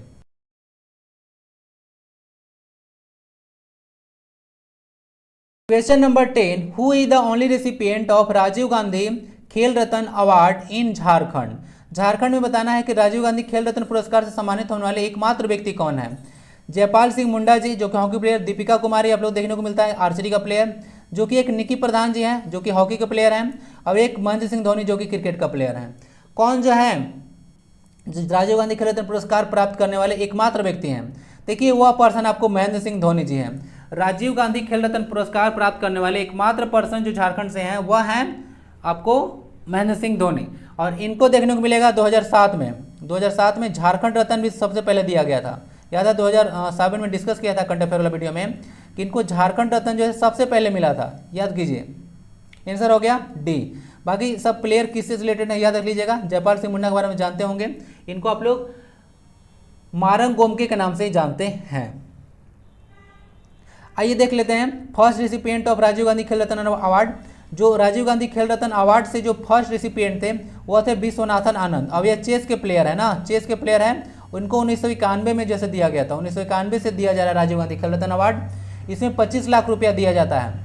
Question number 10, who is the only recipient of Rajiv Gandhi Khel Ratna award in Jharkhand. Jharkhand में बताना है कि राजीव गांधी खेल रत्न पुरस्कार से सम्मानित होने वाले एकमात्र व्यक्ति कौन है। जयपाल सिंह मुंडा जी जो कि हॉकी प्लेयर, दीपिका कुमारी आप लोग देखने को मिलता है आर्चरी का प्लेयर, जो कि एक निकी प्रधान जी हैं जो कि हॉकी के प्लेयर हैं, और एक महेंद्र सिंह धोनी जो कि क्रिकेट का प्लेयर हैं। कौन जो है राजीव गांधी खेल रत्न पुरस्कार प्राप्त करने वाले एकमात्र व्यक्ति हैं? देखिए, वह पर्सन आपको महेंद्र सिंह धोनी जी हैं। राजीव गांधी खेल रत्न पुरस्कार प्राप्त करने वाले एकमात्र पर्सन जो झारखंड से हैं वह हैं आपको महेंद्र सिंह धोनी। और इनको देखने को मिलेगा 2007 में झारखंड रत्न भी सबसे पहले दिया गया था। याद है 2007 में डिस्कस किया था करंट अफेयर वाला वीडियो में कि इनको झारखंड रत्न जो है सबसे पहले मिला था, याद कीजिए। आंसर हो गया डी। बाकी सब प्लेयर किससे रिलेटेड है याद रख लीजिएगा। जयपाल सिंह मुंडा के बारे में जानते होंगे, इनको आप लोग मारंग गोमके के नाम से ही जानते हैं। आइए देख लेते हैं first recipient of Rajiv Gandhi Khel Ratna award. जो राजीव गांधी खेल रत्न अवार्ड से जो फर्स्ट रिसिपिएंट थे वो थे विश्वनाथन आनंद। अब ये चेस के प्लेयर है ना, चेस के प्लेयर हैं। उनको 1991 में जैसे दिया गया था, 1991 से दिया जा रहा है राजीव गांधी खेल रत्न अवार्ड। इसमें 25 लाख रुपया दिया जाता है।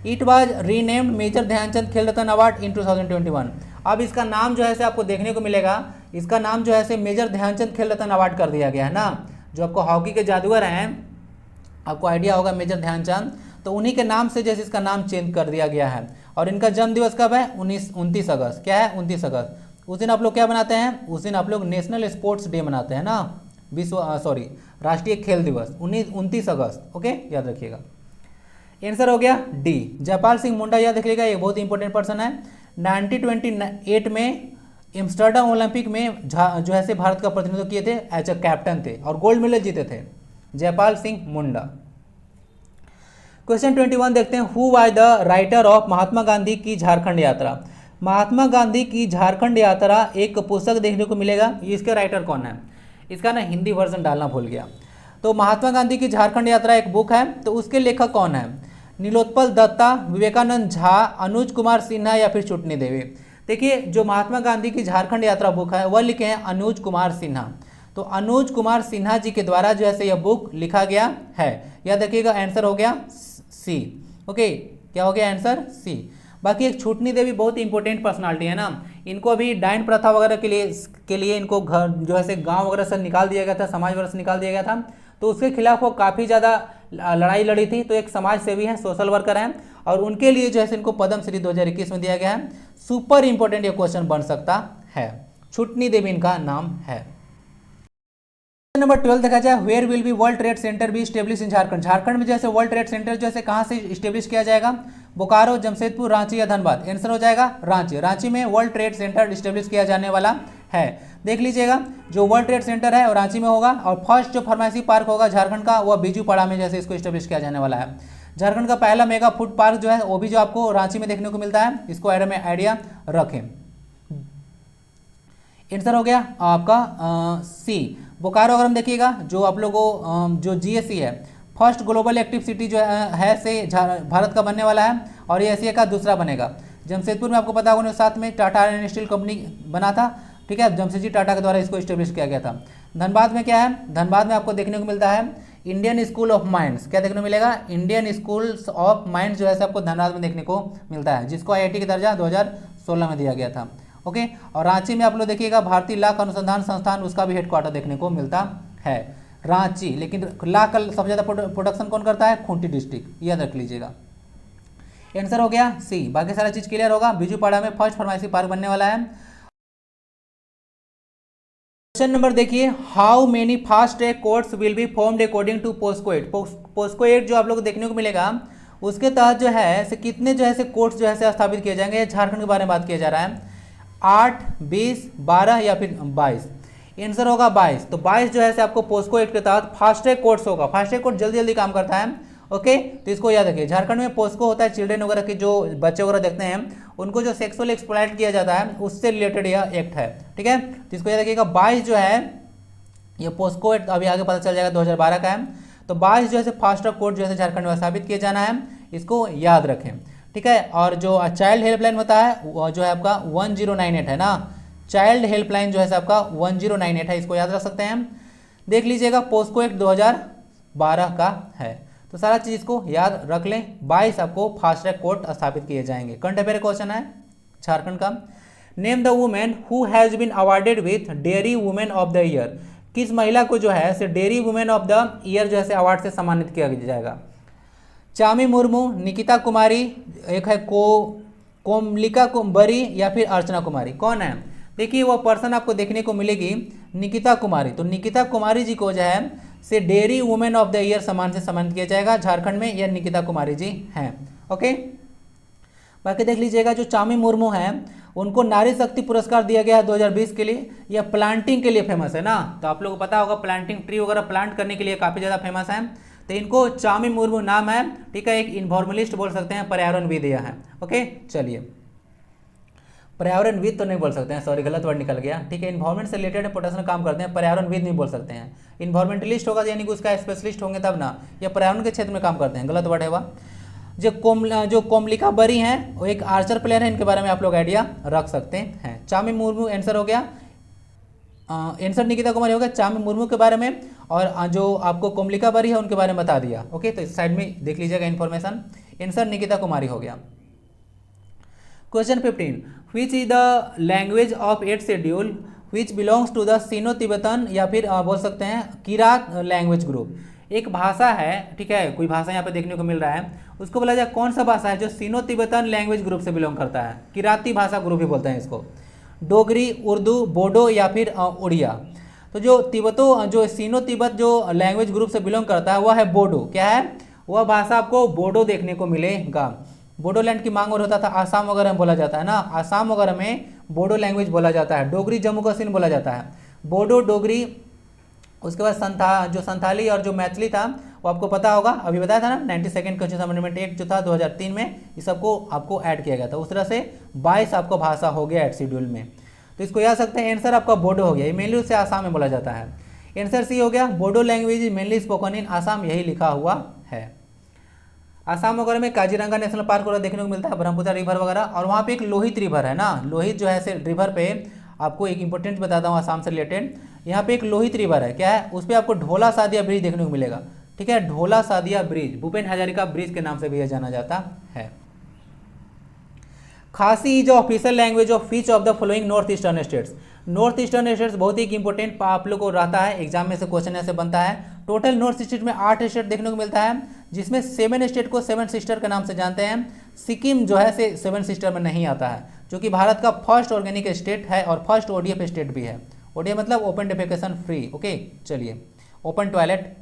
It was renamed Major Dhyan Chand Khel Ratna award इन 2021। अब इसका नाम जो है से आपको देखने को मिलेगा, इसका नाम जो है से मेजर ध्यानचंद खेल रत्न अवार्ड कर दिया गया है ना। जो आपको हॉकी के जादूगर हैं, आपको आइडिया होगा मेजर ध्यानचंद, तो उन्हीं के नाम से जैसे इसका नाम चेंज कर दिया गया है। और इनका जन्म दिवस कब है? 29 अगस्त। क्या है? 29 अगस्त। उस दिन आप लोग क्या बनाते हैं? उस दिन आप लोग नेशनल स्पोर्ट्स डे मनाते हैं ना, राष्ट्रीय खेल दिवस 29 अगस्त। ओके, याद रखिएगा। आंसर हो गया डी। जयपाल सिंह मुंडा याद रखिएगा, ये बहुत इंपॉर्टेंट पर्सन है। 1928 में एम्स्टर्डम ओलंपिक में जो है से भारत का प्रतिनिधित्व किए थे, एज अ कैप्टन थे और गोल्ड मेडल जीते थे जयपाल सिंह मुंडा। क्वेश्चन 21 देखते हैं। Who was the writer of Mahatma Gandhi की झारखंड यात्रा। महात्मा गांधी की झारखंड यात्रा एक पुस्तक देखने को मिलेगा। ये इसके राइटर कौन है? इसका ना हिंदी वर्जन डालना भूल गया। तो महात्मा गांधी की झारखंड यात्रा एक बुक है, तो उसके लेखक कौन है? नीलोत्पल दत्ता, विवेकानंद झा, अनुज कुमार सिन्हा या फिर चुटनी देवी। देखिए, जो महात्मा गांधी की झारखंड यात्रा बुक है वह लिखे हैं अनुज कुमार सिन्हा। तो अनुज कुमार सिन्हा जी के द्वारा जो है यह बुक लिखा गया है। याद रखिएगा, आंसर हो गया सी। ओके, क्या हो गया? Answer C. बाकी एक छुटनी देवी बहुत इंपॉर्टेंट पर्सनालिटी है ना, इनको अभी डायन प्रथा वगैरह के लिए इनको घर जो है गांव वगैरह से निकाल दिया गया था, समाज वगैरह से निकाल दिया गया था। तो उसके खिलाफ वो काफ़ी ज़्यादा लड़ाई लड़ी थी। तो एक समाज सेवी हैं, सोशल वर्कर हैं, और उनके लिए जो है इनको पद्म श्री 2021 में दिया गया है। सुपर इंपॉर्टेंट ये क्वेश्चन बन सकता है। छुटनी देवी इनका नाम है। नंबर 12 देखा जाए, where will be world trade centre be establish in Jharkhand. Jharkhand में जैसे वर्ल्ड ट्रेड सेंटर जैसे कहाँ से स्टेब्लिश किया जाएगा? बोकारो, जमशेदपुर, रांची या धनबाद। आंसर हो जाएगा रांची। रांची में वर्ल्ड ट्रेड सेंटर स्टेब्लिश किया जाने वाला है। देख लीजिएगा, जो वर्ल्ड ट्रेड सेंटर है वो रांची में होगा। और फर्स्ट जो फार्मेसी पार्क होगा झारखंड का वह बिजूपाड़ा में जैसे इसको स्टेब्लिश किया जाने वाला है। झारखंड का पहला मेगा फूड पार्क जो है वो भी जो आपको रांची में देखने को मिलता है, इसको आइडिया रखें। आंसर हो गया आपका सी। बोकारो अगर हम देखिएगा, जो आप लोगों जो जीएससी है, फर्स्ट ग्लोबल एक्टिव सिटी जो है से भारत का बनने वाला है, और ये एशिया का दूसरा बनेगा। जमशेदपुर में आपको पता होगा 1907 में टाटा आयरन स्टील कंपनी बना था, ठीक है, जमशेदजी टाटा के द्वारा इसको स्टेब्लिश किया गया था। धनबाद में क्या है? धनबाद में आपको देखने को मिलता है इंडियन स्कूल ऑफ माइंड्स। क्या देखने को मिलेगा? इंडियन स्कूल्स ऑफ माइंड्स जो है आपको धनबाद में देखने को मिलता है, जिसको IIT का दर्जा 2016 में दिया गया था। ओके, और रांची में आप लोग देखिएगा भारतीय लाख अनुसंधान संस्थान, उसका भी हेडक्वार्टर देखने को मिलता है रांची। लेकिन लाख का सबसे ज़्यादा प्रोडक्शन कौन करता है? खूंटी डिस्ट्रिक्ट, याद रख लीजिएगा। आंसर हो गया सी। बाकी सारा चीज़ क्लियर होगा। बिजूपाड़ा में फर्स्ट फार्मेसी पार्क बनने वाला है। क्वेश्चन नंबर देखिए, how many fast track courts will be formed according to POCSO act. POCSO act जो आप लोग को देखने को मिलेगा, उसके तहत जो है से कितने जो है कोर्ट्स जो है स्थापित किए जाएंगे। झारखंड के बारे में बात किया जा रहा है। 8, 20, 12 या फिर 22। आंसर होगा 22। तो 22 जो है से आपको पोस्को एक्ट के तहत फास्ट ट्रैक कोर्ट्स होगा। फास्ट ट्रैक कोर्ट जल्दी जल्दी काम करता है। ओके, तो इसको याद रखिए। झारखंड में पोस्को होता है चिल्ड्रेन वगैरह के, जो बच्चे वगैरह देखते हैं उनको जो सेक्सुअल एक्सप्लॉइट किया जाता है, उससे रिलेटेड यह एक्ट है, ठीक है। तो इसको याद रखिएगा। 22 जो है ये पोस्को एक्ट, अभी आगे पता चल जाएगा 2012 का है। तो 22 जो है फास्ट ट्रैक कोर्ट जो है झारखंड में स्थापित किए जाना है, इसको याद रखें, ठीक है। और जो चाइल्ड हेल्पलाइन होता है वो जो है आपका 1098 है ना। चाइल्ड हेल्पलाइन जो है आपका 1098 है, इसको याद रख सकते हैं। देख लीजिएगा, पोस्को एक्ट 2012 का है। तो सारा चीज़ इसको याद रख लें। 22 आपको फास्ट ट्रैक कोर्ट स्थापित किए जाएंगे। करंट अफेयर क्वेश्चन है झारखंड का। Name the women who has been awarded with dairy women of the year. किस महिला को जो है से dairy women of the year जो है अवार्ड से सम्मानित किया जाएगा? चामी मुर्मू, निकिता कुमारी, एक है कोमलिका बरी या फिर अर्चना कुमारी। कौन है? देखिए, वो पर्सन आपको देखने को मिलेगी निकिता कुमारी। तो निकिता कुमारी जी को जो है से dairy women of the year सम्मान से सम्मानित किया जाएगा। झारखंड में यह निकिता कुमारी जी हैं। ओके, बाकी देख लीजिएगा, जो चामी मुर्मू हैं उनको नारी शक्ति पुरस्कार दिया गया है 2020 के लिए। यह प्लांटिंग के लिए फेमस है ना, तो आप लोगों को पता होगा प्लांटिंग, ट्री वगैरह प्लांट करने के लिए काफ़ी ज़्यादा फेमस है। तो इनको चामी मुर्मू नाम है, ठीक है, एक इन्वायरमेंटलिस्ट बोल सकते हैं, पर्यावरणविद यह है। ओके, चलिए, पर्यावरणविद तो नहीं बोल सकते हैं, सॉरी गलत वर्ड निकल गया, ठीक है। इन्वायरमेंट से रिलेटेड प्रोटेक्शन काम करते हैं, पर्यावरणविद नहीं बोल सकते हैं। इन्वायरमेंटलिस्ट होगा यानी कि उसका स्पेशलिस्ट होंगे तब ना, या पर्यावरण के क्षेत्र में काम करते हैं, गलत वर्ड है वह। जो कोमलिका बरी हैं वो एक आर्चर प्लेयर है, इनके बारे में आप लोग आइडिया रख सकते हैं। चामी मुर्मू आंसर हो गया, आंसर निकिता कुमारी हो गया चामी मुर्मू के बारे में, और जो आपको कोमलिका बरी है उनके बारे में बता दिया। ओके, तो इस साइड में देख लीजिएगा इन्फॉर्मेशन, आंसर निकिता कुमारी हो गया। Question 15, which is the language of 8th schedule which belongs to the Sino Tibetan, या फिर बोल सकते हैं किरात लैंग्वेज ग्रुप। एक भाषा है, ठीक है, कोई भाषा यहाँ पे देखने को मिल रहा है, उसको बोला जाए कौन सा भाषा है जो सीनो तिब्बतन लैंग्वेज ग्रुप से बिलोंग करता है, किराती भाषा ग्रुप ही बोलते हैं इसको। डोगरी, उर्दू, बोडो या फिर उड़िया। तो जो सीनो तिब्बत जो लैंग्वेज ग्रुप से बिलोंग करता है वह है बोडो। क्या है वह भाषा? आपको बोडो देखने को मिलेगा। बोडोलैंड की मांग और होता था, आसाम वगैरह में बोला जाता है ना, आसाम वगैरह में बोडो लैंग्वेज बोला जाता है। डोगरी जम्मू कश्मीर में बोला जाता है, बोडो डोगरी। उसके बाद जो संथाली और जो मैथिली था वो आपको पता होगा, अभी बताया था ना 92nd कॉन्स्टिट्यूशन अमेंडमेंट एक्ट जो था 2003 में, इस सबको आपको ऐड किया गया था। उस तरह से 22 आपको भाषा हो गया 8th शेड्यूल में। तो इसको याद सकते हैं, आंसर आपका बोडो हो गया, ये मेनली उससे आसाम में बोला जाता है। आंसर सी हो गया, Bodo language mainly spoken in Assam, यही लिखा हुआ है। आसाम वगैरह में काजीरंगा नेशनल पार्क वगैरह देखने को मिलता है, ब्रह्मपुत्र रिवर वगैरह, और वहाँ पे एक लोहित रिवर है ना, लोहित जो है से रिवर पे आपको एक इंपॉर्टेंट बताता हूँ आसाम से रिलेटेड। यहाँ पे एक लोहित रिवर है, क्या है, उस पर आपको ढोला सादिया ब्रिज देखने को मिलेगा, ठीक है, ढोला सादिया ब्रिज, भूपेन हजारिका ब्रिज के नाम से भी यह जाना जाता है। खासी is official language of which of the following north eastern states. North eastern states बहुत ही इंपॉर्टेंट आप लोग को रहता है, एग्जाम में से क्वेश्चन ऐसे बनता है। टोटल नॉर्थ स्टेट में 8 स्टेट देखने को मिलता है, जिसमें 7 स्टेट को 7 सिस्टर के नाम से जानते हैं। सिक्किम जो है से 7 सिस्टर में नहीं आता है, जो कि भारत का फर्स्ट ऑर्गेनिक स्टेट है और फर्स्ट ओडीएफ स्टेट भी है। ओडीएफ मतलब ओपन डेफिकेशन फ्री। ओके, चलिए, ओपन टॉयलेट।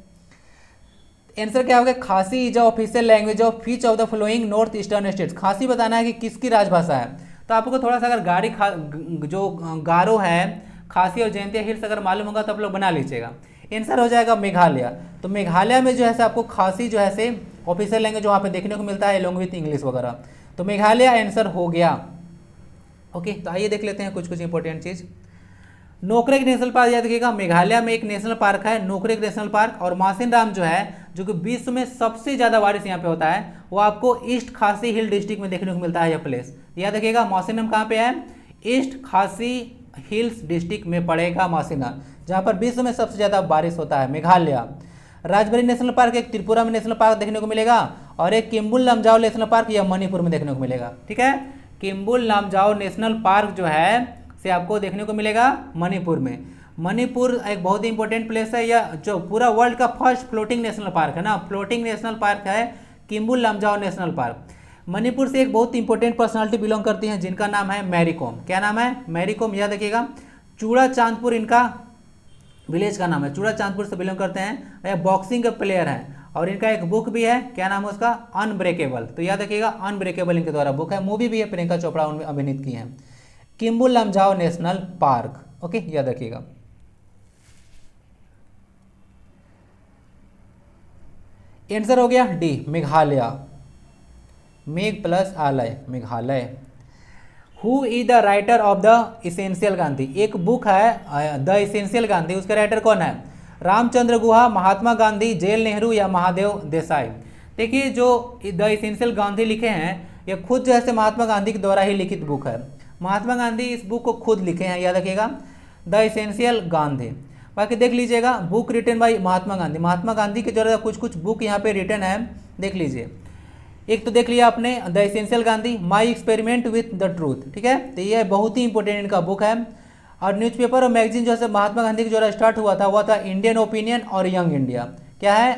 आंसर क्या होगा? खासी is official language of which of the following north eastern states. खासी बताना है कि किसकी राजभाषा है। तो आपको थोड़ा सा अगर जो गारो है, खासी और जयंतिया हिल्स अगर मालूम होगा तो आप लोग बना लीजिएगा। आंसर हो जाएगा मेघालय। तो मेघालय में जो है से आपको खासी जो है से ऑफिशियल लैंग्वेज वहाँ पे देखने को मिलता है एलोंग विथ इंग्लिश वगैरह। तो मेघालय आंसर हो गया। ओके, तो आइए देख लेते हैं कुछ इंपॉर्टेंट चीज़। नोकरेक नेशनल पार्क याद रखिएगा, मेघालय में एक नेशनल पार्क है नोकरेक नेशनल पार्क। और मासिन राम जो है, जो कि विश्व में सबसे ज़्यादा बारिश यहाँ पे होता है, वो आपको ईस्ट खासी हिल डिस्ट्रिक्ट में देखने को मिलता है। यह प्लेस याद रखिएगा, मासिन राम कहाँ पे है? ईस्ट खासी हिल्स डिस्ट्रिक्ट में पड़ेगा मासिन राम, जहाँ पर विश्व में सबसे ज़्यादा बारिश होता है, मेघालय। राजबरी नेशनल पार्क एक त्रिपुरा में नेशनल पार्क देखने को मिलेगा, और एक किम्बुल लामजाओ नेशनल पार्क यह मणिपुर में देखने को मिलेगा। ठीक है, किम्बुल लामजाओ नेशनल पार्क जो है से आपको देखने को मिलेगा मणिपुर में। मणिपुर एक बहुत ही इंपॉर्टेंट प्लेस है, यह जो पूरा वर्ल्ड का फर्स्ट फ्लोटिंग नेशनल पार्क है ना, फ्लोटिंग नेशनल पार्क है किम्बुल लामजाओ नेशनल पार्क। मणिपुर से एक बहुत इंपॉर्टेंट पर्सनालिटी बिलोंग करती हैं, जिनका नाम है मैरी कॉम। क्या नाम है? मैरी कॉम, याद रखिएगा। चूड़ा चांदपुर इनका विलेज का नाम है, चूड़ा चांदपुर से बिलोंग करते हैं। यह बॉक्सिंग के प्लेयर हैं, और इनका एक बुक भी है, क्या नाम है उसका? अनब्रेकेबल। तो याद रखिएगा, अनब्रेकेबल इनके द्वारा बुक है। मूवी भी है, प्रियंका चोपड़ा उनमें अभिनीत की है। किम्बुल लामजाओ नेशनल पार्क, ओके, याद रखिएगा। आंसर हो गया डी, मेघालय। मेघ प्लस आलय, Meghalaya. Who is the writer of the essential Gandhi? एक बुक है द इसेंशियल गांधी, उसके राइटर कौन है? रामचंद्र गुहा, महात्मा गांधी, जेल नेहरू या महादेव देसाई? देखिए, जो द इसेंशियल गांधी लिखे हैं, ये खुद जो है महात्मा गांधी के द्वारा ही लिखित बुक है। महात्मा गांधी इस बुक को खुद लिखे हैं, याद रखिएगा, द इसेंशियल गांधी। बाकी देख लीजिएगा, book written by Mahatma Gandhi. Mahatma Gandhi के द्वारा कुछ कुछ बुक यहाँ पे रिटन है, देख लीजिए। एक तो देख लिया आपने the essential Gandhi, my experiment with the truth, ठीक है, तो ये बहुत ही इंपॉर्टेंट इनका बुक है। और न्यूज़पेपर और मैगजीन जो है महात्मा गांधी के द्वारा स्टार्ट हुआ था इंडियन ओपिनियन और यंग इंडिया। क्या है?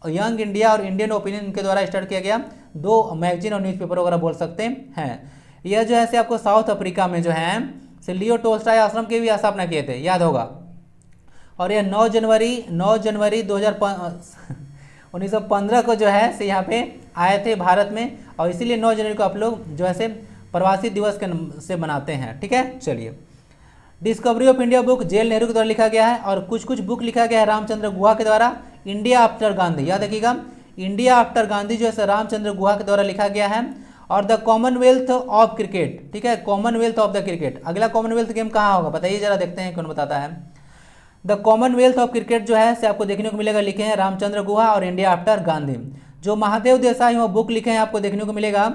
यंग इंडिया और इंडियन ओपिनियन इनके द्वारा स्टार्ट किया गया, 2 मैगजीन और न्यूज़पेपर वगैरह बोल सकते हैं। यह जो है से आपको साउथ अफ्रीका में जो है से लियो टोल्स्टॉय आश्रम के भी स्थापना किए थे, याद होगा। और यह 9 जनवरी 1915 को जो है से यहाँ पे आए थे भारत में, और इसीलिए 9 जनवरी को आप लोग जो है से प्रवासी दिवस के से मनाते हैं। ठीक है, चलिए। डिस्कवरी ऑफ इंडिया बुक जेल नेहरू के द्वारा लिखा गया है, और कुछ कुछ बुक लिखा गया है रामचंद्र गुहा के द्वारा। इंडिया आफ्टर गांधी, याद रखिएगा, इंडिया आफ्टर गांधी जो है रामचंद्र गुहा के द्वारा लिखा गया है। और द कॉमनवेल्थ ऑफ क्रिकेट, ठीक है, कॉमनवेल्थ ऑफ द क्रिकेट, अगला कॉमनवेल्थ गेम कहाँ होगा बताइए जरा, देखते हैं कौन बताता है। द कॉमनवेल्थ ऑफ क्रिकेट जो है से आपको देखने को मिलेगा, लिखे हैं रामचंद्र गुहा और इंडिया आफ्टर गांधी। जो महादेव देसाई वो बुक लिखे हैं आपको देखने को मिलेगा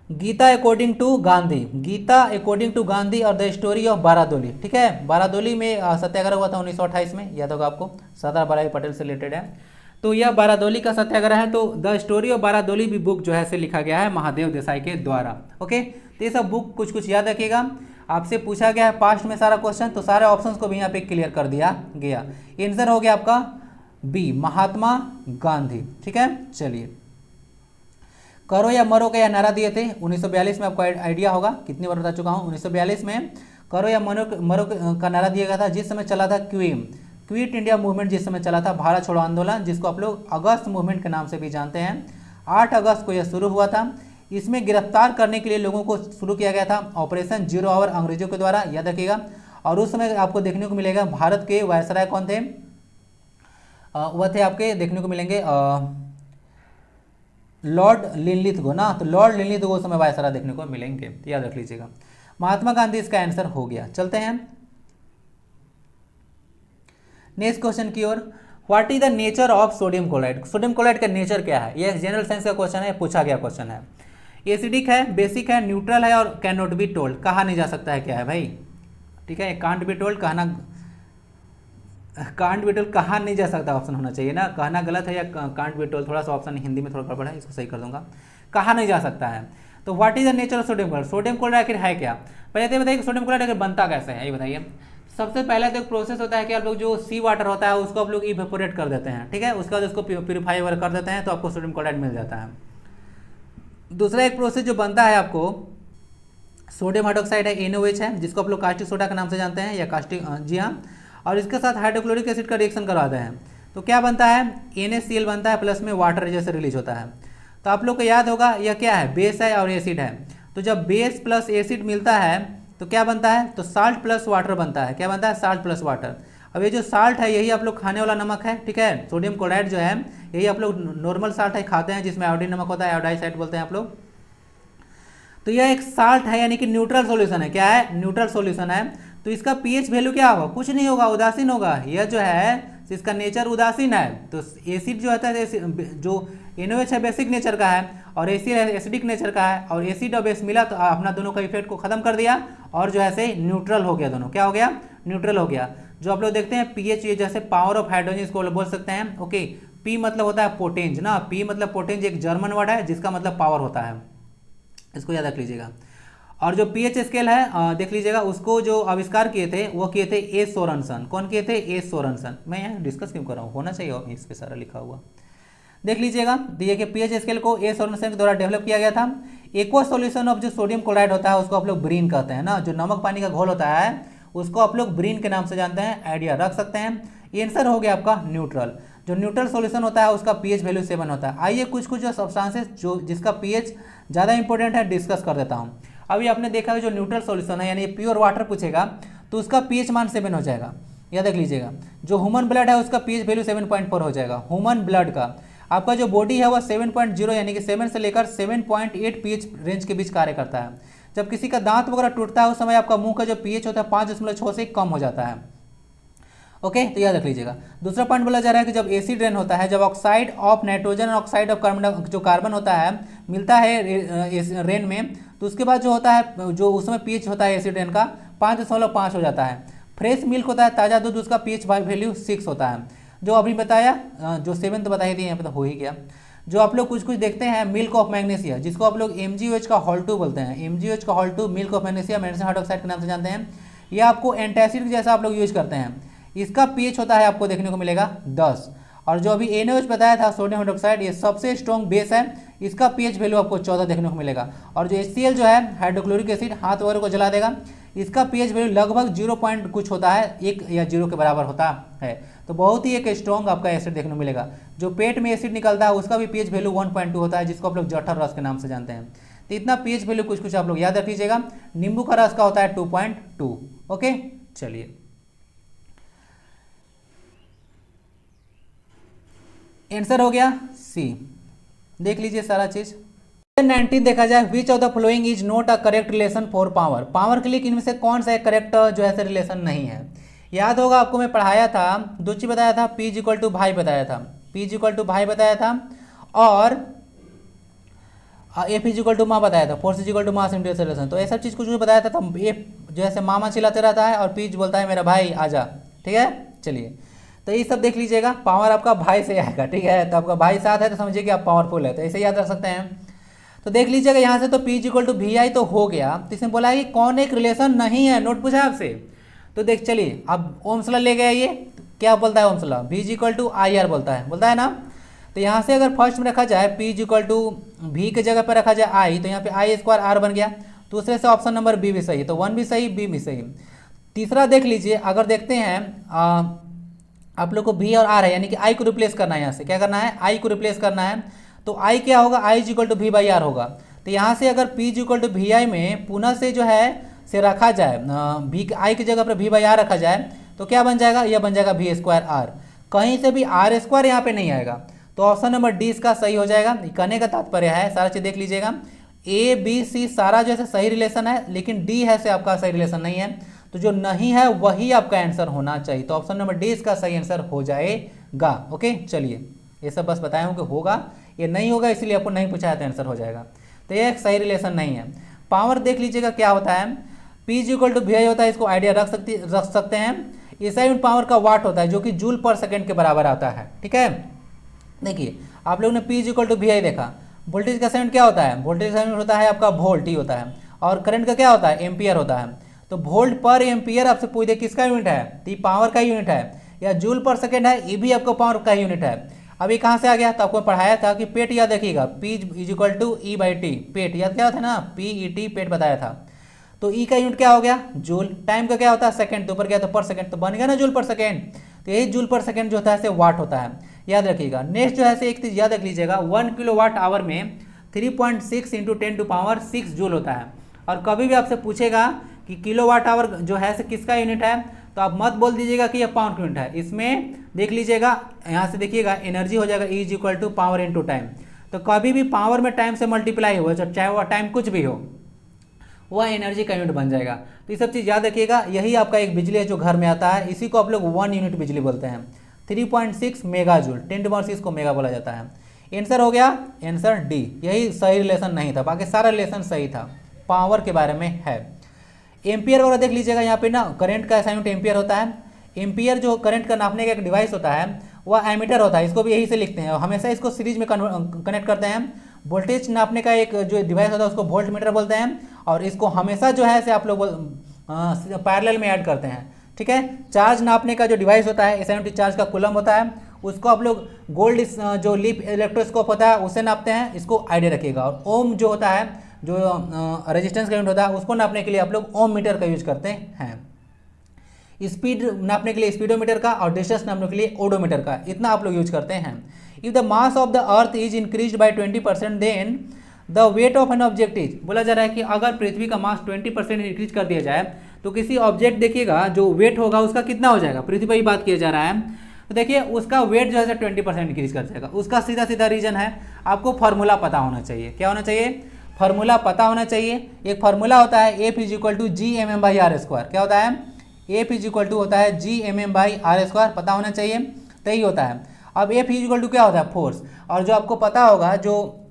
Gita according to Gandhi, Gita according to Gandhi और द स्टोरी ऑफ बारादोली। ठीक है, बारादोली में सत्याग्रह हुआ था 1928 में, याद होगा आपको, सरदार वल्लभ पटेल से रिलेटेड है। तो यह बारादोली का सत्याग्रह है। तो द स्टोरी ऑफ बारादोली भी बुक जो है से लिखा गया है महादेव देसाई के द्वारा। ओके, तो ये सब बुक कुछ कुछ याद रखिएगा। आपसे पूछा गया है पास्ट में सारा क्वेश्चन, तो सारे ऑप्शंस को भी यहाँ पे क्लियर कर दिया गया। आंसर हो गया आपका बी, महात्मा गांधी। ठीक है, चलिए। करो या मरो का यह नारा दिए थे 1942 में, आपको आइडिया होगा, कितनी बार बता चुका हूँ। 1942 में करो या मरो का नारा दिया गया था, जिस समय चला था क्विट इंडिया मूवमेंट, जिस समय चला था भारत छोड़ो आंदोलन, जिसको आप लोग अगस्त मूवमेंट के नाम से भी जानते हैं। 8 अगस्त को यह शुरू हुआ था। इसमें गिरफ्तार करने के लिए लोगों को शुरू किया गया था ऑपरेशन 0 आवर अंग्रेजों के द्वारा, याद रखिएगा। और उस समय आपको देखने को मिलेगा भारत के वायसराय कौन थे, वह थे आपके देखने को मिलेंगे लॉर्ड लिनलिथ ना, तो लॉर्ड लिनलिथ को उस समय वायसराय देखने को मिलेंगे, याद रख लीजिएगा। महात्मा गांधी इसका आंसर हो गया। चलते हैं नेक्स्ट क्वेश्चन की ओर। What is the nature of sodium chloride, sodium chloride का नेचर क्या है, यह जनरल साइंस का क्वेश्चन है, पूछा गया क्वेश्चन है। एसिडिक है, बेसिक है, न्यूट्रल है और कैन नॉट बी टोल्ड, कहा नहीं जा सकता है, क्या है भाई। ठीक है, कांट बी टोल्ड, कहना, कांट बी टोल्ड कहा नहीं जा सकता ऑप्शन होना चाहिए ना, कहना गलत है, या कांट बी टोल्ड, थोड़ा सा ऑप्शन हिंदी में थोड़ा गड़बड़ है, इसको सही कर दूंगा, कहा नहीं जा सकता है। तो what is the nature of sodium chloride, sodium chloride आखिर है क्या, पहले तो बताइए सोडियम क्लोराइड आखिर बनता कैसे है, ये बताइए। सबसे पहले तो एक प्रोसेस होता है कि आप लोग जो सी वाटर होता है उसको आप लोग इवेपोरेट कर देते हैं। ठीक है, उसके बाद उसको प्यूरिफाई वगैरह कर देते हैं, तो आपको सोडियम क्लोराइड मिल जाता है। दूसरा एक प्रोसेस जो बनता है आपको, सोडियम हाइड्रोक्साइड है, NaOH है, जिसको आप लोग कास्टिक सोडा के नाम से जानते हैं, या कास्टिक, जी हाँ, और इसके साथ हाइड्रोक्लोरिक एसिड का रिएक्शन करवाते हैं, तो क्या बनता है, NaCl बनता है, प्लस में वाटर जैसे रिलीज होता है। तो आप लोग को याद होगा यह क्या है, बेस है और एसिड है। तो जब बेस प्लस एसिड मिलता है तो क्या बनता है, तो साल्ट प्लस वाटर बनता है, क्या बनता है, साल्ट प्लस वाटर। अब ये जो साल्ट है यही आप लोग खाने वाला नमक है। ठीक है, सोडियम क्लोराइड जो है यही आप लोग नॉर्मल साल्ट है खाते हैं, जिसमें आयोडीन नमक होता है, आयोडाइड बोलते हैं आप लोग। तो यह एक साल्ट है, यानी कि न्यूट्रल सॉल्यूशन है, क्या है, न्यूट्रल सॉल्यूशन है। तो इसका पीएच वैल्यू क्या होगा, कुछ नहीं होगा, उदासीन होगा। यह जो है इसका नेचर उदासीन है। तो एसिड जो होता है, जो NaOH है बेसिक नेचर का है, और एसिड एसिडिक नेचर का है, और एसिड और बेस मिला तो अपना दोनों का इफेक्ट को खत्म कर दिया, और जो है से न्यूट्रल हो गया, दोनों क्या हो गया, न्यूट्रल हो गया। जो आप लोग देखते हैं पीएच, ये जैसे पावर ऑफ हाइड्रोजन इसको बोल सकते हैं। ओके, पी मतलब होता है पोटेंज ना, पी मतलब पोटेंज एक जर्मन वर्ड है जिसका मतलब पावर होता है, इसको याद रख लीजिएगा। और जो पीएच स्केल है देख लीजिएगा, उसको जो आविष्कार किए थे वो किए थे ए सोरेनसन। कौन किए थे, ए सोरेनसन। मैं यहाँ डिस्कस क्यों कर रहा हूँ, होना चाहिए इस पे सारा लिखा हुआ, देख लीजिएगा। देखिए पीएच स्केल को ए सोरेनसन के द्वारा डेवलप किया गया था। एक्वा सॉल्यूशन ऑफ जो सोडियम क्लोराइड होता है उसको आप लोग ब्रीन कहते हैं ना, जो नमक पानी का घोल होता है उसको आप लोग ब्रीन के नाम से जानते हैं, आइडिया रख सकते हैं। आंसर हो गया आपका न्यूट्रल। जो न्यूट्रल सॉल्यूशन होता है उसका पीएच वैल्यू 7 होता है। आइए कुछ कुछ जो सब्सटेंसेस जो जिसका पीएच ज़्यादा इंपॉर्टेंट है डिस्कस कर देता हूँ। अभी आपने देखा है जो न्यूट्रल सॉल्यूशन है, यानी प्योर वाटर पूछेगा तो उसका पीएच मान 7 हो जाएगा, याद रख लीजिएगा। जो ह्यूमन ब्लड है उसका पीएच वैल्यू 7.4 हो जाएगा, ह्यूमन ब्लड का। आपका जो बॉडी है वह 7.0 यानी कि 7 से लेकर 7.8 पीएच रेंज के बीच कार्य करता है। जब किसी का दांत वगैरह टूटता है उस समय आपका मुंह का जो पीएच होता है 5.6 से कम हो जाता है। ओके, तो याद रख लीजिएगा। दूसरा पॉइंट बोला जा रहा है कि जब एसिड रेन होता है, जब ऑक्साइड ऑफ नाइट्रोजन और ऑक्साइड ऑफ कार्बन, जो कार्बन होता है मिलता है रेन में, तो उसके बाद जो होता है, जो उसमें पीएच होता है एसिड रेन का 5.5 हो जाता है। फ्रेश मिल्क होता है, ताज़ा दूध, उसका पीएच वैल्यू 6 होता है। जो अभी बताया, जो 7 तो बताई थी, यहाँ पे तो हो ही गया। जो आप लोग कुछ कुछ देखते हैं मिल्क ऑफ मैग्नीशिया, जिसको आप लोग MgOH का हॉल-2 बोलते हैं, MgOH का हॉल-2 milk of magnesia, magnesium hydroxide के नाम से जानते हैं। ये आपको एंटासिड जैसा आप लोग यूज करते हैं। इसका पीएच होता है आपको देखने को मिलेगा 10। और जो अभी NaOH बताया था सोडियम हाइड्रोक्साइड, ये सबसे स्ट्रॉन्ग बेस है, इसका पीएच वैल्यू आपको 14 देखने को मिलेगा। और जो HCl जो है हाइड्रोक्लोरिक एसिड, हाथ वगैरह को जला देगा, इसका पीएच वैल्यू लगभग 0 पॉइंट कुछ होता है, 1 या 0 के बराबर होता है। तो बहुत ही एक स्ट्रॉन्ग आपका एसिड देखने को मिलेगा। जो पेट में एसिड निकलता है उसका भी पीएच वैल्यू 1.2 होता है, जिसको आप लोग जठर रस के नाम से जानते हैं। तो इतना पीएच वैल्यू कुछ कुछ आप लोग याद रख लीजिएगा। नींबू का रस का होता है 2.2। ओके, चलिए आंसर हो गया सी। देख लीजिए सारा चीज। 19 देखा जाए, which of the following is not a correct relation for power. Power के लिए इनमें से कौन सा एक करेक्ट जो है रिलेशन नहीं है। याद होगा आपको मैं पढ़ाया था, दो चीज बताया था, P इज इक्वल टू भाई बताया था, P इज इक्वल टू भाई बताया था, और F इज इक्वल टू माँ बताया था, force is equal to mass into acceleration. तो ऐसा चीज कुछ बताया था। तो F जो है मामा चिल्लाते रहता है और P बोलता है मेरा भाई आजा। ठीक है, चलिए तो ये सब देख लीजिएगा। पावर आपका भाई से आएगा, ठीक है, तो आपका भाई साथ है तो समझिए कि आप पावरफुल है, तो ऐसे याद रख सकते हैं। तो देख लीजिएगा यहाँ से, तो P इक्वल टू वी आई तो हो गया। तो इसमें बोला है कि कौन एक रिलेशन नहीं है, नोट पूछा आपसे। तो देख चलिए अब ओम्स लॉ ले गया, ये क्या बोलता है ohm's law, V equal to I R बोलता है ना। तो यहाँ से अगर फर्स्ट में रखा जाए P इक्वल टू वी के जगह पर रखा जाए आई, तो यहाँ पे आई स्क्वायर आर बन गया। दूसरे से ऑप्शन नंबर बी भी सही है, तो 1 भी सही, बी भी सही। तीसरा देख लीजिए, अगर देखते हैं आप लोग को भी और आर है, यानी कि आई को रिप्लेस करना है। यहाँ से क्या करना है, आई को रिप्लेस करना है। तो आई क्या होगा, I is equal to V by R होगा। तो यहाँ से अगर P is equal to V I में पुनः से जो है से रखा जाए, वी आई की जगह पर वी बाई आर रखा जाए, तो क्या बन जाएगा, यह बन जाएगा वी स्क्वायर आर। कहीं से भी आर स्क्वायर यहाँ पे नहीं आएगा, तो ऑप्शन नंबर डी इसका सही हो जाएगा। कहने का तात्पर्य है, सारा चीज देख लीजिएगा, ए बी सी सारा जो है सही रिलेशन है, लेकिन डी है से आपका सही रिलेशन नहीं है। तो जो नहीं है वही आपका आंसर होना चाहिए। तो ऑप्शन नंबर डी इसका सही आंसर हो जाएगा। ओके, चलिए ये सब बस बताया हूँ कि होगा, ये नहीं होगा इसलिए आपको नहीं पूछा है तो आंसर हो जाएगा। तो ये एक सही रिलेशन नहीं है। पावर देख लीजिएगा क्या होता है, P is equal to V I होता है, इसको आइडिया रख सकते हैं। एसआई यूनिट पावर का वाट होता है, जो कि जूल पर सेकेंड के बराबर आता है। ठीक है, देखिए आप लोग ने P is equal to V I देखा। वोल्टेज का यूनिट क्या होता है, वोल्टेज का यूनिट होता है आपका वोल्ट ही होता है, और करंट का क्या होता है, एम्पियर होता है। तो वोल्ट पर एम्पियर आपसे पूछ दे किसका यूनिट है, तो ये पावर का यूनिट है, या जूल पर सेकेंड है, ये भी आपको पावर का यूनिट है। अभी कहाँ से आ गया, तो आपको पढ़ाया था कि पेट याद रखिएगा, P is equal to E by T, पेट याद क्या था ना, पी ई टी पेट बताया था। तो ई का यूनिट क्या हो गया, जूल। टाइम का क्या होता है, सेकंड, तो ऊपर गया तो पर सेकंड, तो बन गया ना जूल पर सेकंड। तो यही जूल पर सेकंड जो होता है वाट होता है, याद रखिएगा। नेक्स्ट जो है एक चीज याद रख लीजिएगा, 1 किलो वाट आवर में 3.6 इंटू 10 टू पावर 6 जूल होता है। और कभी भी आपसे पूछेगा कि किलोवाट आवर जो है किसका यूनिट है, तो आप मत बोल दीजिएगा कि यह पाउंड यूनिट है। इसमें देख लीजिएगा, यहाँ से देखिएगा एनर्जी हो जाएगा E is equal to power into time. तो कभी भी पावर में टाइम से मल्टीप्लाई हो, चाहे वह टाइम कुछ भी हो, वह एनर्जी का यूनिट बन जाएगा। तो ये सब चीज़ याद रखिएगा। यही आपका एक बिजली है जो घर में आता है, इसी को आप लोग 1 यूनिट बिजली बोलते हैं। 3.6 मेगा जूल, 10 टू पावर 6 को मेगा बोला जाता है। आंसर हो गया, आंसर डी। यही सही रिलेशन नहीं था, बाकी सारा रिलेशन सही था, पावर के बारे में है। एम्पियर वगैरह देख लीजिएगा, यहाँ पे ना करंट का यूनिट एम्पियर होता है। एम्पियर जो करंट का नापने का एक डिवाइस होता है, वह एमीटर होता है, इसको भी यही से लिखते हैं, हमेशा इसको सीरीज में कनेक्ट करते हैं। वोल्टेज नापने का एक जो डिवाइस होता है उसको वोल्ट मीटर बोलते हैं, और इसको हमेशा जो है से आप लोग पैरेलल में ऐड करते हैं। ठीक है, चार्ज नापने का जो डिवाइस होता है, SI चार्ज का कूलम होता है, उसको आप लोग गोल्ड जो लीप इलेक्ट्रोस्कोप होता है उससे नापते हैं, इसको आइडिया रखिएगा। और ओम जो होता है, जो रेजिस्टेंस का यूनिट होता है, उसको नापने के लिए आप लोग ओम मीटर का यूज करते हैं। स्पीड नापने के लिए स्पीडोमीटर का, और डिस्टेंस नापने के लिए ओडोमीटर का, इतना आप लोग यूज करते हैं। If the mass of the earth is increase by 20%, then the weight of an object is, बोला जा रहा है कि अगर पृथ्वी का मास 20% इंक्रीज कर दिया जाए तो किसी ऑब्जेक्ट देखिएगा जो वेट होगा उसका कितना हो जाएगा, पृथ्वी पर ही बात किया जा रहा है। तो देखिए उसका वेट जो है 20% इंक्रीज कर जाएगा। उसका सीधा सीधा रीजन है, आपको फार्मूला पता होना चाहिए। क्या होना चाहिए, फार्मूला पता होना चाहिए। एक फार्मूला होता है F is equal to G M M by R square. क्या होता है, F इज इक्वल टू होता है G M M by R square, पता होना चाहिए, तो यही होता है। अब F इज इक्वल टू क्या होता है, फोर्स। और जो आपको पता होगा जो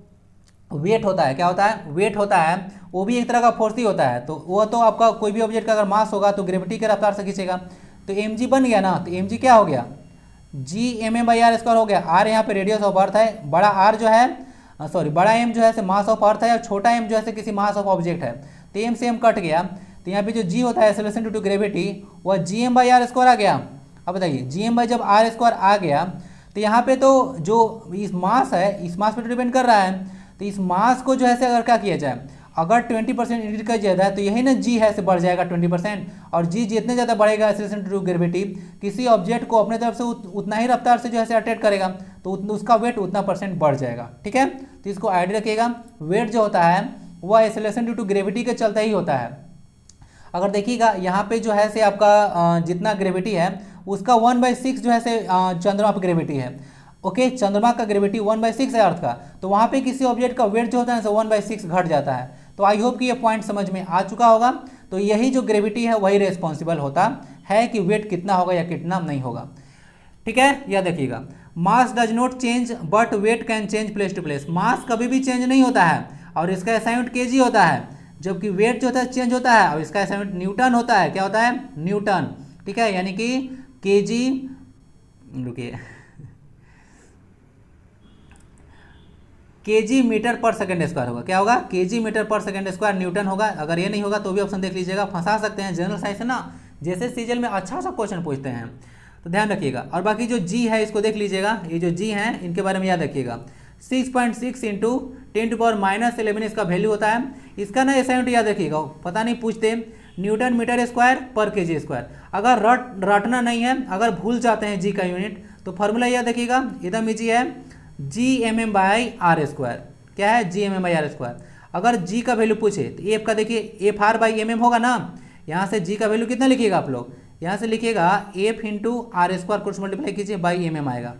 वेट होता है, क्या होता है, वेट होता है, वो भी एक तरह का फोर्स ही होता है। तो वो तो आपका कोई भी ऑब्जेक्ट का अगर मास होगा तो ग्रेविटी के रफ्तार से खींचेगा। तो mg बन गया ना, तो mg क्या हो गया, G M M by R square हो गया। आर यहाँ पे रेडियस ऑफ अर्थ है, बड़ा आर जो है बड़ा एम जो है मास ऑफ अर्थ है, और छोटा एम जो है किसी मास ऑफ ऑब्जेक्ट है। तो एम से एम कट गया, तो यहाँ पे जो जी होता है एक्सेलरेशन ड्यू टू ग्रेविटी, वह G M by R square आ गया। अब बताइए जी एम बाई जब आर स्क्वायर आ गया, तो यहाँ पे तो जो इस मास है, इस मास पे तो डिपेंड कर रहा है। तो इस मास को जो है अगर क्या किया जाए, अगर 20% इंक्रीज कर दिया तो यही ना जी है से बढ़ जाएगा 20%, और जी जितने ज़्यादा बढ़ेगा एक्सेलरेशन ड्यू टू ग्रेविटी, किसी ऑब्जेक्ट को अपने तरफ से उतना ही रफ्तार से जो है अट्रैक्ट करेगा, तो उसका वेट उतना % बढ़ जाएगा। ठीक है, तो इसको आइडिया रखिएगा। वेट जो होता है वह एक्सेलरेशन ड्यू टू ग्रेविटी के चलते ही होता है। अगर देखिएगा यहाँ पे जो है से आपका जितना ग्रेविटी है उसका 1/6 जो है से चंद्रमा पर ग्रेविटी है। ओके, चंद्रमा का ग्रेविटी 1/6 है अर्थ का, तो वहाँ पे किसी ऑब्जेक्ट का वेट जो होता है 1/6 घट जाता है। तो आई होप कि ये पॉइंट समझ में आ चुका होगा। तो यही जो ग्रेविटी है वही रिस्पॉन्सिबल होता है कि वेट कितना होगा या कितना नहीं होगा। ठीक है, यह देखिएगा, mass does not change but weight can change place to place. Mass कभी भी चेंज नहीं होता है और इसका असाइनमेंट केजी होता है, जबकि वेट जो होता है चेंज होता है और इसका असाइनमेंट न्यूटन होता है। क्या होता है? न्यूटन। ठीक है, यानी कि केजी, रुकिए, केजी मीटर पर सेकंड स्क्वायर होगा। क्या होगा? केजी मीटर पर सेकंड स्क्वायर न्यूटन होगा। अगर ये नहीं होगा तो भी ऑप्शन देख लीजिएगा, फंसा सकते हैं जनरल साइंस है ना, जैसे सीजीएल में अच्छा सा क्वेश्चन पूछते हैं, तो ध्यान रखिएगा। और बाकी जो जी है इसको देख लीजिएगा, ये जो जी है इनके बारे में याद रखिएगा। 6.6 इंटू 10⁻11 इसका वैल्यू होता है। इसका ना असाइनमेंट याद रखिएगा, पता नहीं पूछते, न्यूटन मीटर स्क्वायर पर केजी स्क्वायर। अगर रटना नहीं है, अगर भूल जाते हैं जी का यूनिट, तो फॉर्मूला याद रखिएगा, एकदम ईजी है, Gmm/r²। क्या है? Gmm/r²। अगर जी का वैल्यू पूछे तो एफ का देखिए FR/mm होगा ना, यहाँ से जी का वैल्यू कितना लिखिएगा आप लोग, यहाँ से लिखिएगा F इंटू r² कुछ मल्टीप्लाई कीजिए बाई mm आएगा।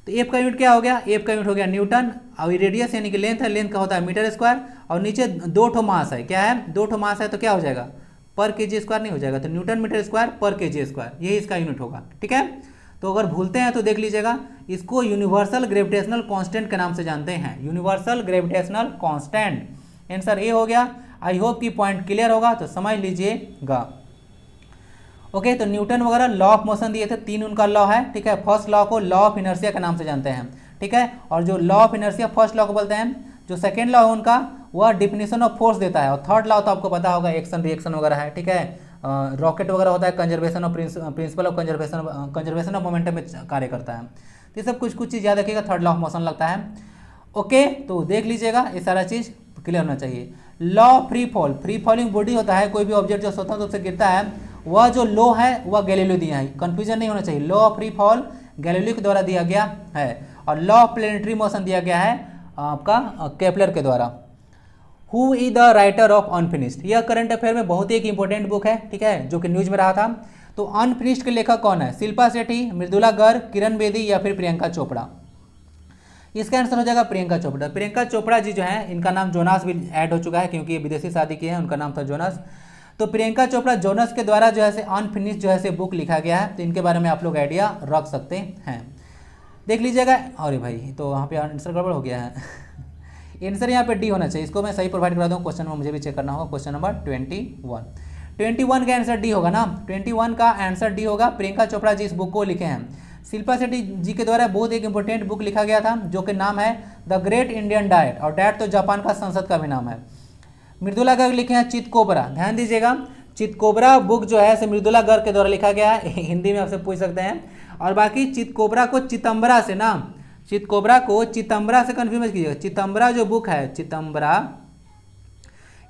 तो एफ का यूनिट क्या हो गया? एफ का यूनिट हो गया न्यूटन, और रेडियस यानी कि लेंथ है, लेंथ का होता है मीटर स्क्वायर, और नीचे 2 ठो मास है। क्या है? 2 ठो मास है, तो क्या हो जाएगा? पर केजी स्क्वायर नहीं हो जाएगा, तो न्यूटन मीटर स्क्वायर पर केजी स्क्वायर, यही इसका यूनिट होगा। ठीक है, तो अगर भूलते हैं तो देख लीजिएगा, इसको यूनिवर्सल ग्रेविटेशनल कांस्टेंट के नाम से जानते हैं, universal gravitational constant. Answer A हो गया। आई होप कि पॉइंट क्लियर होगा, तो समझ लीजिएगा। ओके, तो न्यूटन वगैरह लॉ ऑफ मोशन दिए थे, 3 उनका लॉ है। ठीक है, फर्स्ट लॉ को लॉ ऑफ इनर्शिया के नाम से जानते हैं। ठीक है, और जो law of inertia first law को बोलते हैं, जो सेकेंड लॉ है उनका वह डिफिनेशन ऑफ फोर्स देता है, और थर्ड लॉ तो आपको पता होगा एक्शन रिएक्शन वगैरह है। ठीक है, रॉकेट वगैरह होता है, conservation of principle of conservation of momentum में कार्य करता है। तो ये सब कुछ चीज़ याद रखिएगा, थर्ड लॉ ऑफ मोशन लगता है। ओके, तो देख लीजिएगा, ये सारा चीज़ क्लियर होना चाहिए। Law of free fall, free falling body होता है, कोई भी ऑब्जेक्ट जो स्वतंत्र रूप से गिरता है, वह जो लॉ है वह गैलीलियो दिया है, कंफ्यूजन नहीं होना चाहिए। Law of free fall Galileo के द्वारा दिया गया है, और लॉ ऑफ प्लेनेटरी मोशन दिया गया है आपका केपलर के द्वारा। Who is the writer of unfinished, यह करंट अफेयर में बहुत ही एक इंपॉर्टेंट बुक है। ठीक है, जो कि न्यूज में रहा था। तो अनफिनिश्ड के लेखक कौन है? शिल्पा शेट्टी, मृदुला गर्ग, किरण बेदी या फिर प्रियंका चोपड़ा? इसका आंसर हो जाएगा प्रियंका चोपड़ा। प्रियंका चोपड़ा जी जो है, इनका नाम जोनास भी ऐड हो चुका है, क्योंकि ये विदेशी शादी किए हैं, उनका नाम था जोनास। तो प्रियंका चोपड़ा जोनास के द्वारा जो है से अनफिनिश्ड जो है से बुक लिखा गया है, तो इनके बारे में आप लोग आइडिया रख सकते हैं, देख लीजिएगा। अरे भाई, तो यहाँ पे आंसर गड़बड़ हो गया है आंसर यहाँ पे डी होना चाहिए, इसको मैं सही प्रोवाइड करा दूँ। क्वेश्चन में मुझे भी चेक करना होगा, क्वेश्चन नंबर 21 का आंसर डी होगा ना, 21 का आंसर डी होगा। प्रियंका चोपड़ा जी इस बुक को लिखे हैं। शिल्पा शेट्टी जी के द्वारा बहुत एक इंपॉर्टेंट बुक लिखा गया था, जो कि नाम है द ग्रेट इंडियन डाइट, और डाइट तो जापान का संसद का भी नाम है। मृदुला गर्ग लिखे हैं चितकोबरा, ध्यान दीजिएगा, चितकोबरा बुक जो है मृदुला गर्ग के द्वारा लिखा गया है। हिंदी में आपसे पूछ सकते हैं। और बाकी चितकोबरा को चितम्बरा से ना, चितकोबरा को चितम्बरा से कन्फ्यूज मत कीजिएगा। चितम्बरा जो बुक है, चितम्बरा,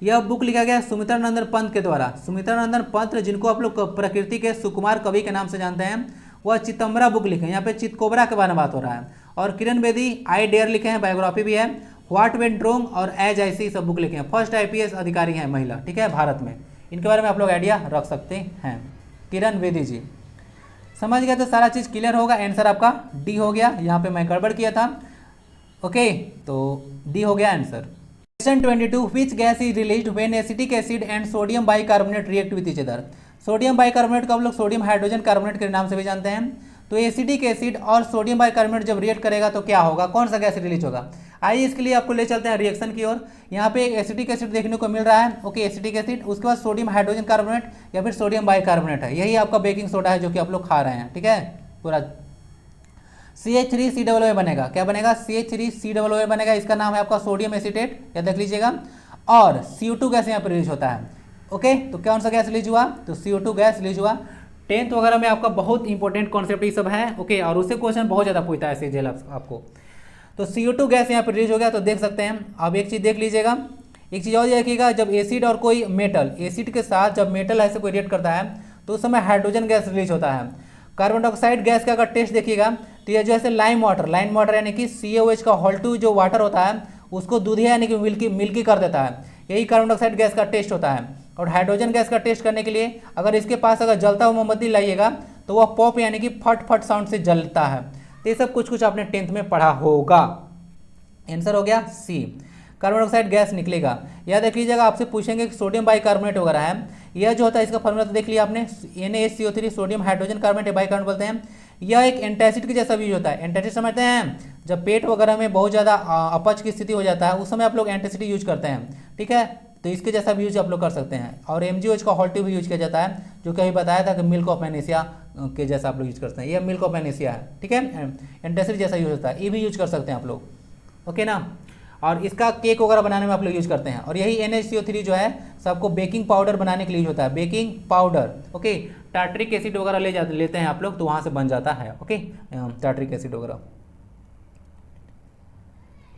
यह बुक लिखा गया सुमित्रानंदन पंत के द्वारा। सुमित्रानंदन पंत, जिनको आप लोग प्रकृति के सुकुमार कवि के नाम से जानते हैं, वह चितम्बरा बुक लिखे हैं। यहाँ पे चितकोबरा के बारे में बात हो रहा है। और किरण बेदी आई डेयर लिखे हैं, बायोग्राफी भी है। व्हाट वेंट रॉन्ग और एज आई सी सब बुक लिखे हैं। फर्स्ट IPS अधिकारी हैं महिला, ठीक है, भारत में। इनके बारे में आप लोग आइडिया रख सकते हैं। किरण बेदी जी, समझ गए तो सारा चीज़ क्लियर होगा। आंसर आपका डी हो गया, यहाँ पे मैं गड़बड़ किया था। ओके, तो डी हो गया answer. Question 22, which gas is released when acetic acid and sodium bicarbonate react with each other. Sodium bicarbonate को हम लोग सोडियम हाइड्रोजन कार्बोनेट के नाम से भी जानते हैं। तो एसिटिक एसिड और सोडियम बाइकार्बोनेट जब रिएक्ट करेगा तो क्या होगा, कौन सा गैस रिलीज होगा? आइए इसके लिए आपको ले चलते हैं रिएक्शन की ओर। यहाँ पे एक एसिटिक एसिड देखने को मिल रहा है। ओके, एसिटिक एसिड, उसके बाद सोडियम हाइड्रोजन कार्बोनेट या फिर सोडियम बाइकार्बोनेट है। यही आपका बेकिंग सोडा है जो कि आप लोग खा रहे हैं, ठीक है। पूरा CH3COO बनेगा। क्या बनेगा? CH3COO बनेगा। इसका नाम है आपका सोडियम एसीटेट, या देख लीजिएगा। और CO2 गैस यहाँ पर रिलीज होता है। ओके, तो कौन सा गैस रिलीज हुआ? तो CO2 गैस रिलीज हुआ। 10th वगैरह में आपका बहुत इंपॉर्टेंट कॉन्सेप्ट ये सब है। ओके, और उससे क्वेश्चन बहुत ज़्यादा पूछता है सीजीएल आपको। तो CO2 गैस यहाँ पर रिलीज हो गया, तो देख सकते हैं। अब एक चीज़ देख लीजिएगा, एक चीज़ और देखिएगा, जब एसिड और कोई मेटल, एसिड के साथ जब मेटल ऐसे कोई रिएक्ट करता है तो उस समय हाइड्रोजन गैस रिलीज होता है। कार्बन डाइऑक्साइड गैस का अगर टेस्ट देखिएगा तो यह जो है लाइम वाटर यानी कि CaOH का Hol2 जो वाटर होता है उसको दूधिया यानी कि मिल्की कर देता है। यही कार्बन डाइऑक्साइड गैस का टेस्ट होता है। और हाइड्रोजन गैस का टेस्ट करने के लिए अगर इसके पास अगर जलता हुआ मोमबत्ती लाइएगा तो वह पॉप यानी कि फट फट साउंड से जलता है। तो ये सब कुछ कुछ आपने 10th में पढ़ा होगा। आंसर हो गया सी, कार्बन डाइऑक्साइड गैस निकलेगा। याद रख लीजिएगा, आपसे पूछेंगे कि सोडियम बाइकार्बोनेट वगैरह है, यह जो होता है इसका फॉर्मूला तो देख लिया आपने, NaCO3 sodium hydrogen carbonate bicarbonate बोलते हैं। यह एक एंटासिड के जैसा भी यूज होता है। एंटासिड समझते हैं, जब पेट वगैरह में बहुत ज़्यादा अपच की स्थिति हो जाता है उस समय आप लोग एंटासिड यूज करते हैं, ठीक है। तो इसके जैसा भी यूज आप लोग कर सकते हैं। और MgOH का हॉल्टिव भी यूज किया जाता है, जो कि अभी बताया था कि मिल्क ऑफ मैग्नीशिया के जैसा आप लोग यूज करते हैं। यह मिल्क ऑफ मैग्नीशिया है, ठीक है, एंटासिड जैसा यूज होता है, ये भी यूज कर सकते हैं आप लोग, ओके ना। और इसका केक वगैरह बनाने में आप लोग यूज करते हैं। और यही NaCO3 जो है सबको बेकिंग पाउडर बनाने के लिए यूज होता है, baking powder, okay. Tartaric acid वगैरह लेते हैं आप लोग तो वहाँ से बन जाता है, ओके, टार्ट्रिक एसिड वगैरह।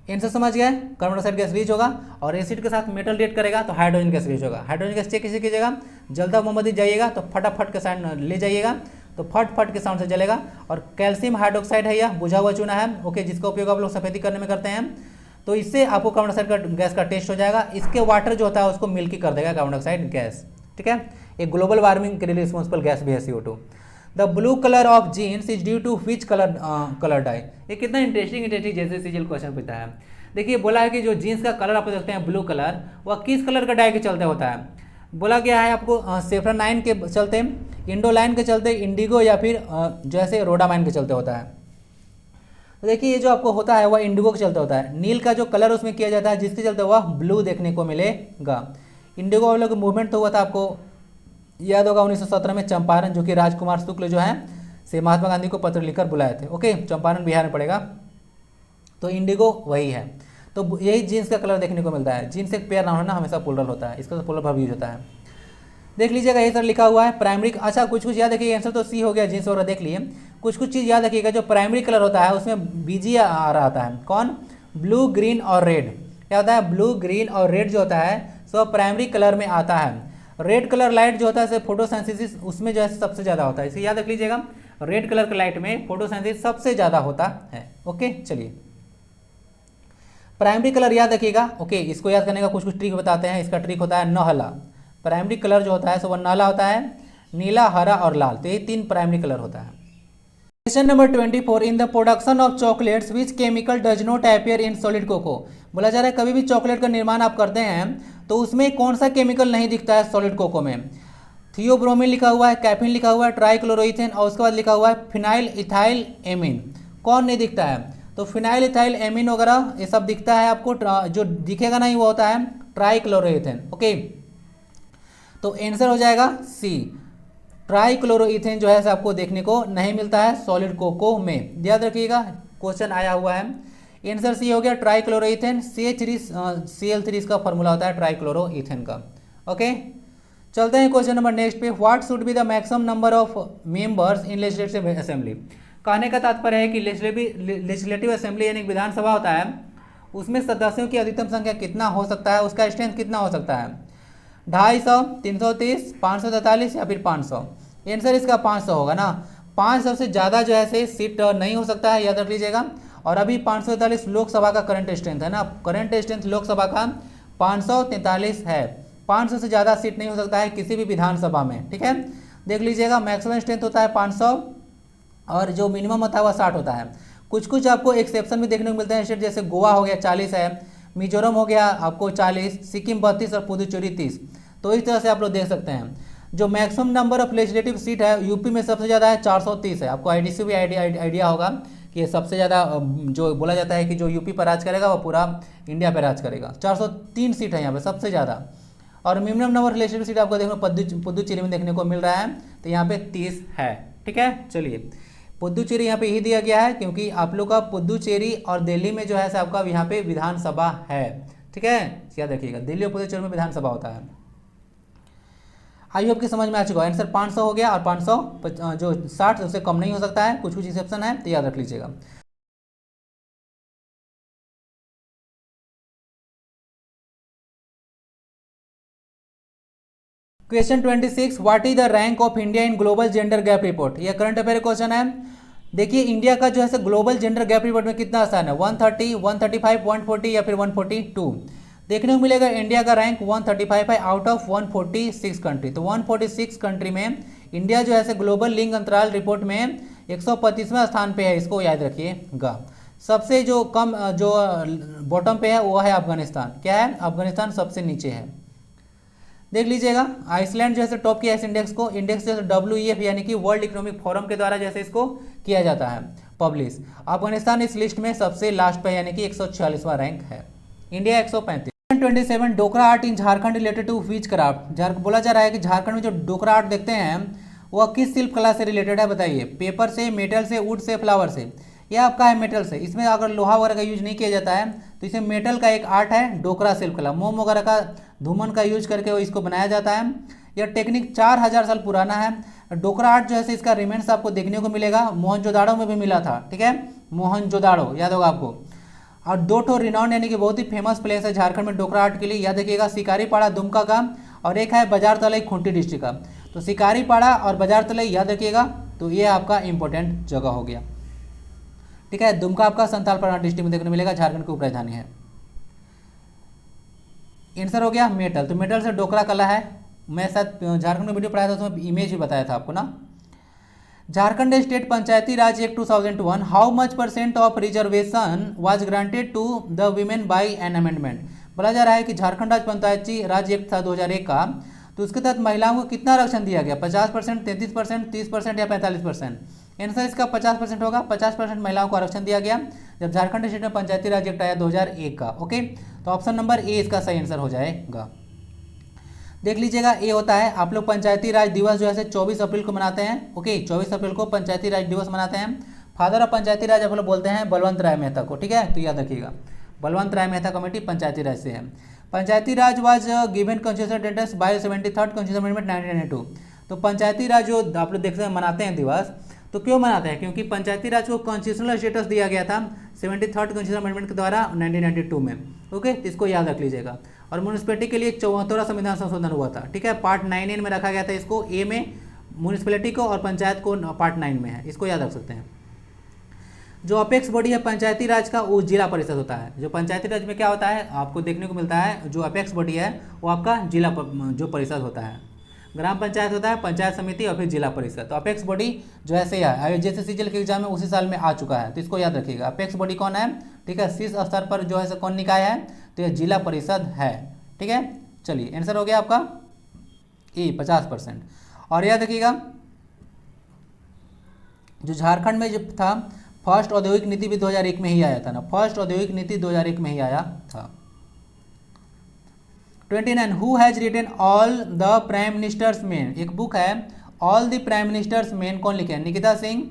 आंसर समझ गए, कार्बन डाइऑक्साइड गैस रिलीज होगा और एसिड के साथ मेटल रिएक्ट करेगा तो हाइड्रोजन गैस रिलीज होगा। हाइड्रोजन गैस चेक कैसे कीजिएगा, जलता मोमबत्ती जाइएगा तो फटाफट के साउंड ले जाइएगा तो फट फट के साउंड से जलेगा। और कैल्शियम हाइड्रोक्साइड है, यह बुझा हुआ चूना है, ओके, जिसका उपयोग आप लोग सफेदी करने में करते हैं। तो इससे आपको कार्बन डाइऑक्साइड का गैस का टेस्ट हो जाएगा। इसके वाटर जो होता है उसको मिल्की कर देगा कार्बन डाइऑक्साइड गैस, ठीक है। एक ग्लोबल वार्मिंग के लिए रिस्पॉन्सिबल गैस भी है CO2। The blue colour of jeans is due to which colour dye. ये कितना इंटरेस्टिंग जैसे सीजल क्वेश्चन पूछा है। देखिए बोला है कि जो जीन्स का कलर आप देखते हैं ब्लू कलर, वह किस कलर का डाई के चलते होता है। बोला गया है आपको सेफ्रानाइन के चलते, इंडोलाइन के चलते, इंडिगो या फिर जैसे रोडामाइन के चलते होता है। तो देखिए ये जो आपको होता है वह इंडिगो के चलते होता है। नील का जो कलर उसमें किया जाता है जिसके चलते वह ब्लू देखने को मिलेगा। इंडिगो वालों का मूवमेंट तो हुआ था, आपको याद होगा 1917 में चंपारण, जो कि राजकुमार शुक्ल जो है से महात्मा गांधी को पत्र लिखकर बुलाए थे, ओके। चंपारण बिहार में पड़ेगा, तो इंडिगो वही है। तो यही जीन्स का कलर देखने को मिलता है। जीन्स एक पेयर नाउन है ना, हमेशा प्लूरल होता है, इसका तो प्लूरल वर्ब यूज होता है। देख लीजिएगा ये सर लिखा हुआ है प्राइमरी। अच्छा कुछ कुछ याद रखिए, आंसर तो सी हो गया, जीन्स वगैरह देख लिए। कुछ कुछ चीज़ याद रखिएगा, जो प्राइमरी कलर होता है उसमें बीजी आ रहा होता है, कौन, ब्लू ग्रीन और रेड। क्या होता है, ब्लू ग्रीन और रेड जो होता है सब प्राइमरी कलर में आता है। रेड कलर लाइट जो होता है फोटोसिंथेसिस उसमें जो है सबसे ज़्यादा होता है, इसे याद रख लीजिएगा, रेड कलर के लाइट में फोटोसिंथेसिस सबसे ज़्यादा होता है, ओके। चलिए प्राइमरी कलर याद रखिएगा, ओके। इसको याद करने का कुछ कुछ ट्रिक बताते हैं। इसका ट्रिक होता है नहला। प्राइमरी कलर जो होता है सो वह नाला होता है, नीला, हरा और लाल, तो ये 3 प्राइमरी कलर होता है। Question number 24, in the production of chocolates which chemical does not appear in solid cocoa. बोला जा रहा है कभी भी चॉकलेट का निर्माण आप करते हैं तो उसमें कौन सा केमिकल नहीं दिखता है सॉलिड कोको में। थियोब्रोमिन लिखा हुआ है, कैफीन लिखा हुआ है, ट्राइक्लोरोइथेन और उसके बाद लिखा हुआ है फिनाइल इथाइल एमीन। कौन नहीं दिखता है, तो फिनाइल इथाइल एमीन वगैरह ये सब दिखता है आपको। जो दिखेगा नहीं वो होता है ट्राइक्लोरोइथेन, ओके। तो आंसर हो जाएगा सी, ट्राइक्लोरोइथेन जो है आपको देखने को नहीं मिलता है सॉलिड कोको में। याद रखिएगा क्वेश्चन आया हुआ है, आंसर सी हो गया ट्राइक्लोरोइथेन। CH3Cl3 इसका फॉर्मूला होता है ट्राइक्लोरोइथेन का, ओके। चलते हैं क्वेश्चन नंबर नेक्स्ट पे, what should be the maximum number of members in legislative assembly. कहने का तात्पर्य है कि लेजिस्लेटिव असेंबली यानी विधानसभा होता है, उसमें सदस्यों की अधिकतम संख्या कितना हो सकता है, उसका स्ट्रेंथ कितना हो सकता है, 250, 330, 543 या फिर 500। आंसर इसका 500 होगा ना। 500 से ज़्यादा जो है सीट नहीं हो सकता है, याद रख लीजिएगा। और अभी 543 लोकसभा का करंट स्ट्रेंथ है ना, करंट स्ट्रेंथ लोकसभा का 543 है। 500 से ज़्यादा सीट नहीं हो सकता है किसी भी विधानसभा में, ठीक है। देख लीजिएगा मैक्सिमम स्ट्रेंथ होता है 500 और जो मिनिमम होता है वह 60 होता है। कुछ कुछ आपको एक्सेप्शन भी देखने को मिलते हैं स्टेट, जैसे गोवा हो गया 40 है, मिजोरम हो गया आपको 40, सिक्किम 32 और पुदुचेरी 30। तो इस तरह से आप लोग देख सकते हैं। जो maximum number of legislative seat है यूपी में सबसे ज़्यादा है 430 है। आपको आईडीसी भी आइडिया होगा कि ये सबसे ज़्यादा जो बोला जाता है कि जो यूपी पर राज करेगा वो पूरा इंडिया पर राज करेगा। 403 सीट है यहाँ पे सबसे ज़्यादा। और मिनिमम नंबर लेजिस्लेटिव सीट आपको देखो पुदुचेरी में देखने को मिल रहा है, तो यहाँ पे 30 है, ठीक है। चलिए पुदुचेरी यहाँ पे यही दिया गया है क्योंकि आप लोग का पुदुचेरी और दिल्ली में जो है आपका यहाँ पे विधानसभा है, ठीक है। याद रखिएगा दिल्ली और पुदुचेरी में विधानसभा होता है। आई होप कि समझ में आ चुका है। आंसर 500 हो गया और 500 जो 60 उससे कम नहीं हो सकता है, कुछ कुछ एक्सेप्शन है, तो याद रख लीजिएगा। Question 26, what is the rank of India in global gender gap report. यह करंट अफेयर क्वेश्चन है। देखिए इंडिया का जो है ग्लोबल जेंडर गैप रिपोर्ट में कितना स्थान है, 130, 135, 140 या फिर 142। देखने को मिलेगा इंडिया का रैंक 135 है आउट ऑफ 146 कंट्री। तो 146 कंट्री में इंडिया जो है ग्लोबल लिंग अंतराल रिपोर्ट में 135वां स्थान पे है, इसको याद रखिएगा। सबसे जो कम जो बॉटम पे है वो है अफगानिस्तान। क्या है, अफगानिस्तान सबसे नीचे है। देख लीजिएगा आइसलैंड जो है टॉप किया इस इंडेक्स को, इंडेक्स जैसे WEF यानी कि वर्ल्ड इकोनॉमिक फोरम के द्वारा जैसे इसको किया जाता है पब्लिश। अफगानिस्तान इस लिस्ट में सबसे लास्ट पे यानी कि 146वां रैंक है, India 135। 27 Dokra art in Jharkhand related to which craft. बोला जा रहा है कि झारखंड में जो डोकरा आर्ट देखते हैं वह किस शिल्प कला से रिलेटेड है, बताइए। पेपर से, मेटल से, वुड से, फ्लावर से। यह आपका है मेटल से। इसमें अगर लोहा वगैरह का यूज नहीं किया जाता है तो इसमें मेटल का एक आर्ट है डोकरा शिल्प कला। मोम वगैरह का धूमन का यूज करके वो इसको बनाया जाता है। यह टेक्निक 4000 साल पुराना है। डोकरा आर्ट जो है इसका रिमेन्स आपको देखने को मिलेगा, मोहनजोदाड़ो में भी मिला था, ठीक है, मोहनजोदाड़ो याद होगा आपको। और 2 ठो रिनाउंड यानी कि बहुत ही फेमस प्लेस है झारखंड में डोकरा आर्ट के लिए, याद रखिएगा, शिकारीपाड़ा दुमका का, और एक है बाजार तलई खूंटी डिस्ट्रिक्ट का। तो शिकारीपाड़ा और बाजार तलई याद रखिएगा, तो ये आपका इंपॉर्टेंट जगह हो गया, ठीक है। दुमका आपका संथालपाड़ा डिस्ट्रिक्ट में देखने मिलेगा, झारखंड की उपराजधानी है। आंसर हो गया मेटल। तो मेटल से डोकरा कला है। मैं शायद झारखंड में वीडियो पढ़ाया था उसमें इमेज भी बताया था आपको ना। Jharkhand state Panchayati Raj act 2001, how much % of reservation was granted to the women by an amendment. बोला जा रहा है कि झारखंड राज्य पंचायती राज एक्ट था 2001 का, तो उसके तहत महिलाओं को कितना आरक्षण दिया गया, 50%, 33%, 30% या 45%। आंसर इसका 50% होगा। 50% महिलाओं को आरक्षण दिया गया जब झारखंड स्टेट में पंचायती राज एक्ट आया 2001 का। ओके, तो ऑप्शन नंबर ए इसका सही आंसर हो जाएगा। देख लीजिएगा, ये होता है आप लोग पंचायती राज दिवस जो है 24 अप्रैल को मनाते हैं। ओके, 24 अप्रैल को पंचायती राज दिवस मनाते हैं। फादर ऑफ पंचायती राज आप लोग बोलते हैं बलवंत राय मेहता को, ठीक है, तो याद रखिएगा बलवंत राय मेहता कमेटी पंचायती राज से है। Panchayati Raj was given constitutional status by 73rd constitution amendment 1992। तो पंचायती राज जो आप लोग देखते हैं मनाते हैं दिवस, तो क्यों मनाते हैं, क्योंकि पंचायती राज को कॉन्स्टिट्यूशनल स्टेटस दिया गया था 73rd कॉन्स्टिट्यूशन अमेंडमेंट के द्वारा 1992 में। ओके, तो इसको याद रख लीजिएगा। और म्यूनिसिपैलिटी के लिए 74वां संविधान संशोधन हुआ था, ठीक है, पार्ट 9A में रखा गया था इसको, ए में म्यूनिसिपैलिटी को और पंचायत को पार्ट 9 में है, इसको याद रख सकते हैं। जो अपेक्स बॉडी है पंचायती राज का वो जिला परिषद होता है। जो पंचायती राज में क्या होता है आपको देखने को मिलता है, जो अपेक्स बॉडी है वो आपका जिला जो परिषद होता है। ग्राम पंचायत होता है, पंचायत समिति और फिर जिला परिषद। तो अपेक्स बॉडी जो है सही है, जैसे सीजीएल के एग्जाम में उसी साल में आ चुका है, तो इसको याद रखिएगा। अपेक्स बॉडी कौन है, ठीक है, शीर्ष स्तर पर जो है कौन निकाय है, तो यह जिला परिषद है, ठीक है। चलिए आंसर हो गया आपका ए 50%। और याद रखिएगा जो झारखंड में जो था फर्स्ट औद्योगिक नीति भी 2001 में ही आया था ना, फर्स्ट औद्योगिक नीति 2001 में ही आया था। 29 who has written all the prime ministers men. एक बुक है all the prime ministers men, कौन लिखे हैं, निकिता सिंह,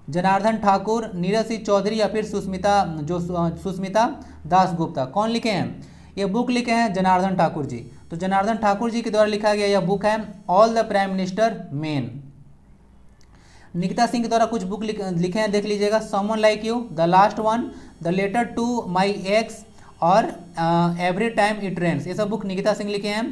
जनार्दन ठाकुर, नीरज सिंह चौधरी या फिर सुष्मिता दास गुप्ता, कौन लिखे हैं, ये बुक लिखे हैं जनार्दन ठाकुर जी। तो जनार्दन ठाकुर जी के द्वारा लिखा गया यह बुक है all the prime minister men. Nikita Singh के द्वारा कुछ बुक लिखे हैं, देख लीजिएगा, someone like you, the last one, the letter to my ex और एवरी टाइम इट रेन्स, ये सब बुक निकिता सिंह लिखे हैं।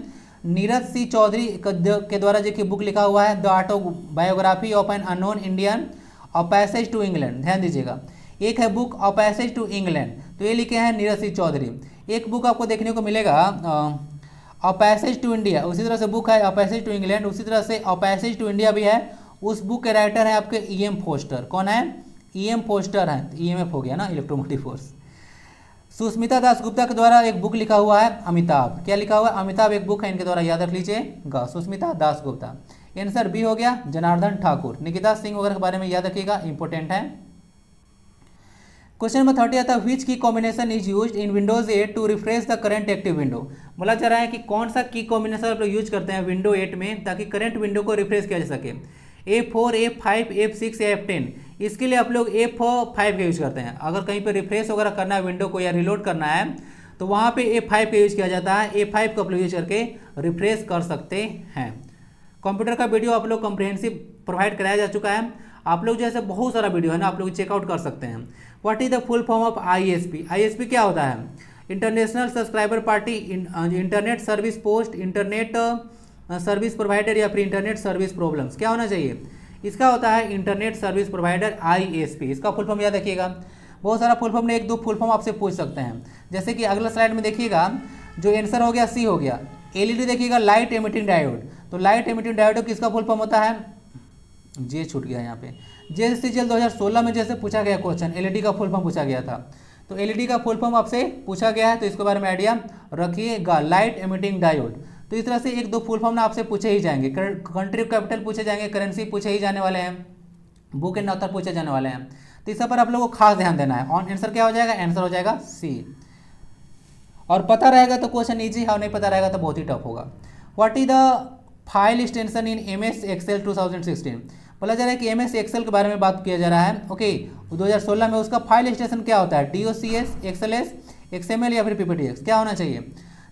नीरज सिंह चौधरी के द्वारा जो कि बुक लिखा हुआ है the autobiography of an unknown Indian, a passage to England, ध्यान दीजिएगा, एक है book a passage to England, तो ये लिखे हैं नीरज सिंह चौधरी। एक बुक आपको देखने को मिलेगा अ पैसेज टू इंडिया, उसी तरह से बुक है अ पैसेज टू इंग्लैंड, उसी तरह से अ पैसेज टू इंडिया भी है। उस बुक के राइटर है आपके EM फोस्टर, कौन है, EM फोस्टर है, EMF हो गया ना, इलेक्ट्रोमोटिव फोर्स। सुष्मिता दास गुप्ता के द्वारा एक बुक लिखा हुआ है अमिताभ, क्या लिखा हुआ है, अमिताभ एक बुक है, इनके द्वारा याद रख लीजिएगा, सुष्मिता दास गुप्ता। आंसर बी हो गया जनार्दन ठाकुर। निकिता सिंह वगैरह के बारे में याद रखिएगा, इंपॉर्टेंट है। क्वेश्चन नंबर 30 आता है which key combination is used in Windows 8 to refresh the current active window. बोला जा रहा है कि कौन सा की कॉम्बिनेशन आप लोग यूज करते हैं विंडो 8 में ताकि करंट विंडो को रिफ्रेश किया जा सके। F4, F5, F6 या F10, इसके लिए आप लोग F5 का यूज करते हैं। अगर कहीं पर रिफ्रेश वगैरह करना है विंडो को या रिलोड करना है तो वहाँ पे F5 का यूज किया जाता है। F5 को आप लोग यूज करके रिफ्रेश कर सकते हैं। कंप्यूटर का वीडियो आप लोग कॉम्प्रिहेंसिव प्रोवाइड कराया जा चुका है, आप लोग जैसे बहुत सारा वीडियो है ना, आप लोग चेकआउट कर सकते हैं। What is the full form of ISP। ISP क्या होता है, international subscriber party, internet service post, internet service provider या फिर इंटरनेट सर्विस प्रॉब्लम्स, क्या होना चाहिए, इसका होता है इंटरनेट सर्विस प्रोवाइडर, ISP। इसका फुल फॉर्म याद रखिएगा। बहुत सारा फुल फॉर्म ने, एक दो फुल फॉर्म आपसे पूछ सकते हैं। जैसे कि अगला स्लाइड में देखिएगा, जो आंसर हो गया सी हो गया। LED देखिएगा, लाइट एमिटिंग डायोड। तो लाइट एमिटिंग डायोड किसका फुल फॉर्म होता है, जे छूट गया यहाँ पे, JSCGL 2016 में जैसे पूछा गया क्वेश्चन, LED का फुल फॉर्म पूछा गया था। तो LED का फुल फॉर्म आपसे पूछा गया है, तो इसके बारे में आइडिया रखिएगा, लाइट एमिटिंग डायोड। तो इस तरह से एक दो फुल फॉर्म ना आपसे पूछे ही जाएंगे। कंट्री कैपिटल पूछे जाएंगे, करेंसी पूछे ही जाने वाले हैं, बुक एंड ऑथर पूछे जाने वाले हैं। तो इस पर आप लोगों को खास ध्यान देना है। ऑन आंसर क्या हो जाएगा, आंसर हो जाएगा सी। और पता रहेगा तो क्वेश्चन ईजी है, और नहीं पता रहेगा तो बहुत ही टफ होगा। What is the file extension in MS Excel 2016? बोला जा रहा है कि MS Excel के बारे में बात किया जा रहा है। ओके, 2016 में उसका फाइल एक्सटेंशन क्या होता है, DOCS, XLS, XML या फिर PPTX, क्या होना चाहिए?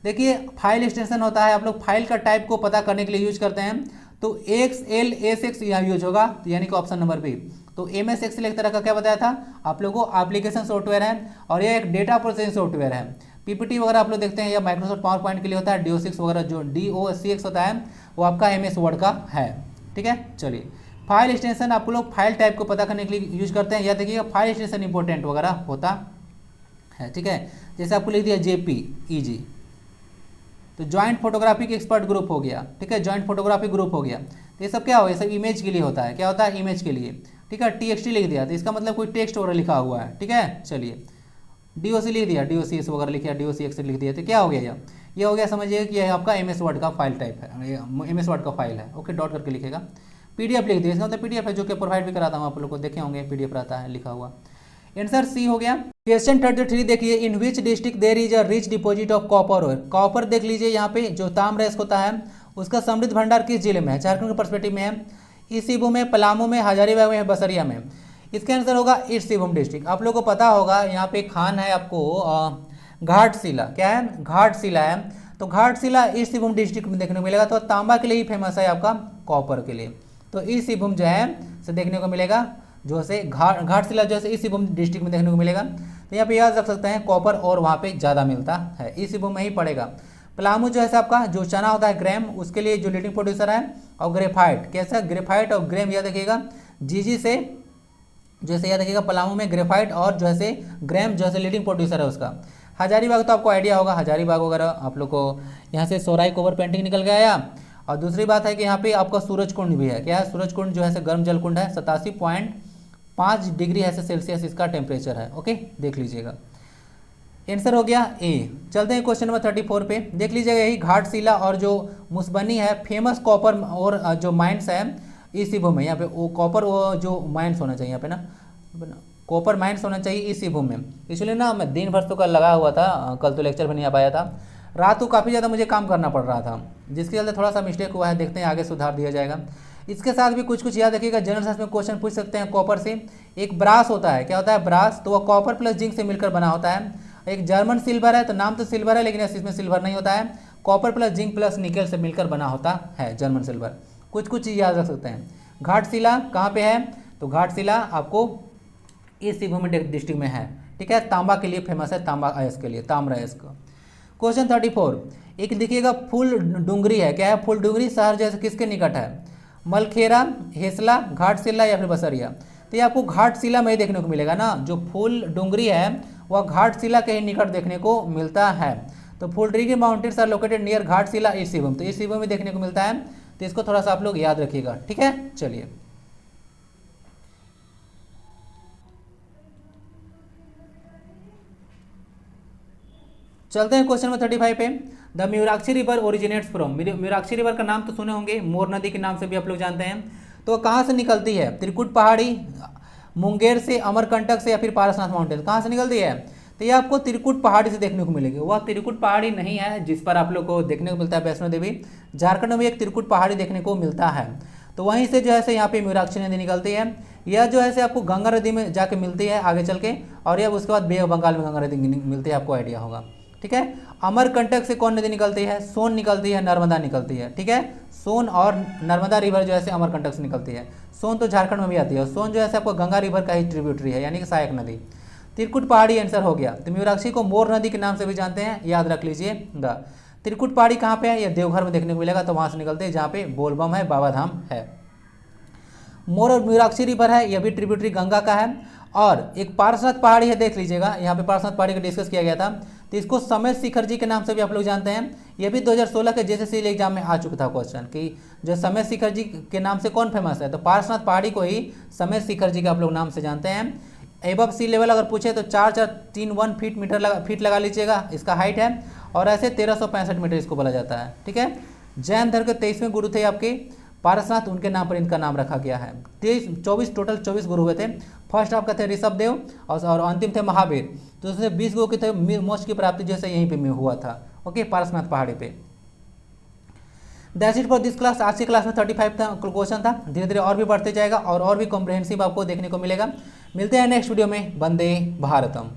देखिए, फाइल एक्सटेंशन होता है, आप लोग फाइल का टाइप को पता करने के लिए यूज करते हैं, तो XLSX यहाँ यूज होगा, तो यानी कि ऑप्शन नंबर बी। तो MS Excel एक तरह का क्या बताया था आप लोगों को, एप्लीकेशन सॉफ्टवेयर है, और यह एक डेटा प्रोसेसिंग सॉफ्टवेयर है। PPT वगैरह आप लोग देखते हैं, या माइक्रोसॉफ्ट पावर पॉइंट के लिए होता है। DOCX वगैरह जो DOCX होता है वो आपका MS वर्ड का है। ठीक है, चलिए, फाइल एक्सटेंशन आप लोग फाइल टाइप को पता करने के लिए यूज करते हैं। या देखिएगा, फाइल एक्सटेंशन इंपॉर्टेंट वगैरह होता है। ठीक है, जैसे आपको लिख दिया JPEG, तो ज्वाइंट फोटोग्राफिक एक्सपर्ट ग्रुप हो गया। ठीक है, ज्वाइंट फोटोग्राफिक ग्रुप हो गया। तो ये सब क्या हो, ये सब इमेज के लिए होता है। क्या होता है, इमेज के लिए। ठीक है, TXT लिख दिया, तो इसका मतलब कोई टेक्स्ट वगैरह लिखा हुआ है। ठीक है, चलिए, DOC लिख दिया, DOCS वगैरह लिख दिया, DOCX लिख दिया, तो क्या हो गया, ये हो गया, समझिए कि यह आपका MS वर्ड का फाइल टाइप है, MS वर्ड का फाइल है। ओके, डॉट करके लिखेगा। PDF लिख दिया, इसका मतलब PDF है, जो कि प्रोवाइड भी कराता हूँ आप लोग को, देखे होंगे PDF रहता है लिखा हुआ। आंसर सी हो गया। क्वेश्चन 33 देखिए, in which district there is a rich deposit of copper ore. Copper देख लीजिए यहाँ पे, जो ताम्रस्क होता है उसका समृद्ध भंडार किस जिले में है, झारखंड के पर्सपेक्टिव में है। ईस्ट सिंहभूम में, पलामू में, हजारीबाग में, बसरिया में। इसका आंसर होगा ईस्ट सिंहभूम डिस्ट्रिक्ट। आप लोगों को पता होगा, यहाँ पे खान है आपको घाटशिला, क्या है, घाटशिला है। तो घाटशिला ईस्ट सिंहभूम डिस्ट्रिक्ट में देखने को मिलेगा। तो तांबा के लिए ही फेमस है, आपका कॉपर के लिए। तो ईस्ट सिंहभूम जो है से देखने को मिलेगा, जो है घाटशिला जो है ईस्ट सिंहभूम डिस्ट्रिक्ट में देखने को मिलेगा। तो यहाँ पे याद रख सकते हैं, कॉपर और वहाँ पे ज़्यादा मिलता है, ईस्ट सिंहभूम में ही पड़ेगा। पलामू जो है आपका, जो चना होता है ग्रेम, उसके लिए जो लीडिंग प्रोड्यूसर है। और ग्रेफाइट, कैसा, ग्रेफाइट और ग्रेम याद रखिएगा, GG से जैसे याद रखिएगा, पलामू में ग्रेफाइट और जो है ग्रेम जो है लीडिंग प्रोड्यूसर है उसका। हजारीबाग तो आपको आइडिया होगा, हजारीबाग वगैरह आप लोग को यहाँ से सोराई कोबर पेंटिंग निकल के आया। और दूसरी बात है कि यहाँ पे आपका सूरज कुंड भी है। क्या है, सूरज कुंड जो है गर्म जल कुंड है, 87.5 डिग्री है सेल्सियस इसका टेम्परेचर है। ओके, देख लीजिएगा, आंसर हो गया ए। चलते हैं क्वेश्चन नंबर 34 पे, देख लीजिएगा, यही घाटशिला और जो मुसबनी है, फेमस कॉपर और जो माइंस है ईस्ट सिंहभूम में। यहाँ पे वो कॉपर, वो जो माइंस होना चाहिए यहाँ पे ना, कॉपर माइंस होना चाहिए ईस्ट सिंहभूम में। इसलिए ना मैं दिन भर तो कल लगा हुआ था, कल तो लेक्चर भी नहीं आ पाया था, रात को काफ़ी ज़्यादा मुझे काम करना पड़ रहा था, जिसके चलते थोड़ा सा मिस्टेक हुआ है। देखते हैं आगे सुधार दिया जाएगा। इसके साथ भी कुछ कुछ याद रखिएगा, जनरल साइंस में क्वेश्चन पूछ सकते हैं कॉपर से। एक ब्रास होता है, क्या होता है, ब्रास, तो वह कॉपर प्लस जिंक से मिलकर बना होता है। एक जर्मन सिल्वर है, तो नाम तो सिल्वर है लेकिन इसमें सिल्वर नहीं होता है, कॉपर प्लस जिंक प्लस निकल से मिलकर बना होता है जर्मन सिल्वर। कुछ कुछ चीज़ याद रख सकते हैं। घाटशिला कहाँ पे है, तो घाटशिला आपको ईस्ट सिंहभूम डिस्ट्रिक्ट में है। ठीक है, तांबा के लिए फेमस है, तांबा अयस्क के लिए, ताम्र अयस्क। क्वेश्चन 34, एक देखिएगा, फूल डूंगरी है, क्या है, फूल डूंगरी शहर जैसे किसके निकट है, मलखेरा, हेसला, घाटशिला या फिर बसरिया। तो ये आपको घाटशिला में ही देखने को मिलेगा ना, जो फूल डूंगरी है वह घाटशिला के ही निकट देखने को मिलता है। तो फूलड्रीगी mountains are located near Ghatshila east Singhbhum, तो ईस्ट सिंहभूम में देखने को मिलता है। तो इसको थोड़ा सा आप लोग याद रखिएगा। ठीक है, चलिए, चलते हैं क्वेश्चन नंबर 35 पे। The Mayurakshi river originates from, Mayurakshi river का नाम तो सुने होंगे, मोर नदी के नाम से भी आप लोग जानते हैं। तो कहाँ से निकलती है, त्रिकुट पहाड़ी, मुंगेर से, अमरकंटक से या फिर पारसनाथ माउंटेन, कहाँ से निकलती है। तो ये आपको त्रिकुट पहाड़ी से देखने को मिलेगी। वह त्रिकुट पहाड़ी नहीं है जिस पर आप लोग को देखने को मिलता है वैष्णो देवी, झारखंड में एक त्रिकुट पहाड़ी देखने को मिलता है। तो वहीं से जो है यहाँ पे म्यूराक्षी नदी निकलती है। यह जो है आपको गंगा नदी में जाके मिलती है आगे चल के, और यह उसके बाद बे ऑफ बंगाल में गंगा नदी मिलती है, आपको आइडिया होगा। ठीक है, अमरकंटक से कौन नदी निकलती है, सोन निकलती है, नर्मदा निकलती है। ठीक है, सोन और नर्मदा रिवर जो है अमरकंटक से निकलती है। सोन तो झारखंड में भी आती है, सोन जो है आपको गंगा रिवर का ही ट्रिब्यूटरी है, यानी कि सहायक नदी। त्रिकुट पहाड़ी आंसर हो गया। तो म्यूराक्षी को मोर नदी के नाम से भी जानते हैं, याद रख लीजिएगा। त्रिकुट पहाड़ी कहाँ पे है, यह देवघर में देखने को मिलेगा, तो वहाँ से निकलते हैं जहाँ पे बोलबम है, बाबा धाम है। मोर और म्यूराक्षी रिवर है, यह भी ट्रिब्यूटरी गंगा का है। और एक पार्श्वनाथ पहाड़ी है, देख लीजिएगा, यहाँ पे पार्श्वनाथ पहाड़ी का डिस्कस किया गया था। तो इसको समेत शिखर जी के नाम से भी आप लोग जानते हैं। यह भी 2016 के जेएसएससी एग्जाम में आ चुका था क्वेश्चन कि जो समेत शिखर जी के नाम से कौन फेमस है, तो पार्श्वनाथ पहाड़ी को ही समेत शिखर जी के आप लोग नाम से जानते हैं। एबव सी लेवल अगर पूछे तो 4431 फीट लगा लीजिएगा, इसका हाइट है। और ऐसे 1365 मीटर इसको बोला जाता है, ठीक है। जैन धर्म के 23वें गुरु थे आपके पारसनाथ, उनके नाम पर इनका नाम रखा गया है। 24 गुरु हुए थे। फर्स्ट आपका थे ऋषभ देव और अंतिम थे महावीर। तो उसमें 20 गुरु के थे। मोक्ष की प्राप्ति जैसे यहीं पे हुआ था, ओके, पारसनाथ पहाड़ी पे। That's it for this class. आज की क्लास में 35 क्वेश्चन था। धीरे धीरे और भी बढ़ते जाएगा और भी कॉम्प्रिहेंसिव आपको देखने को मिलेगा। मिलते हैं नेक्स्ट वीडियो में। वंदे भारतम।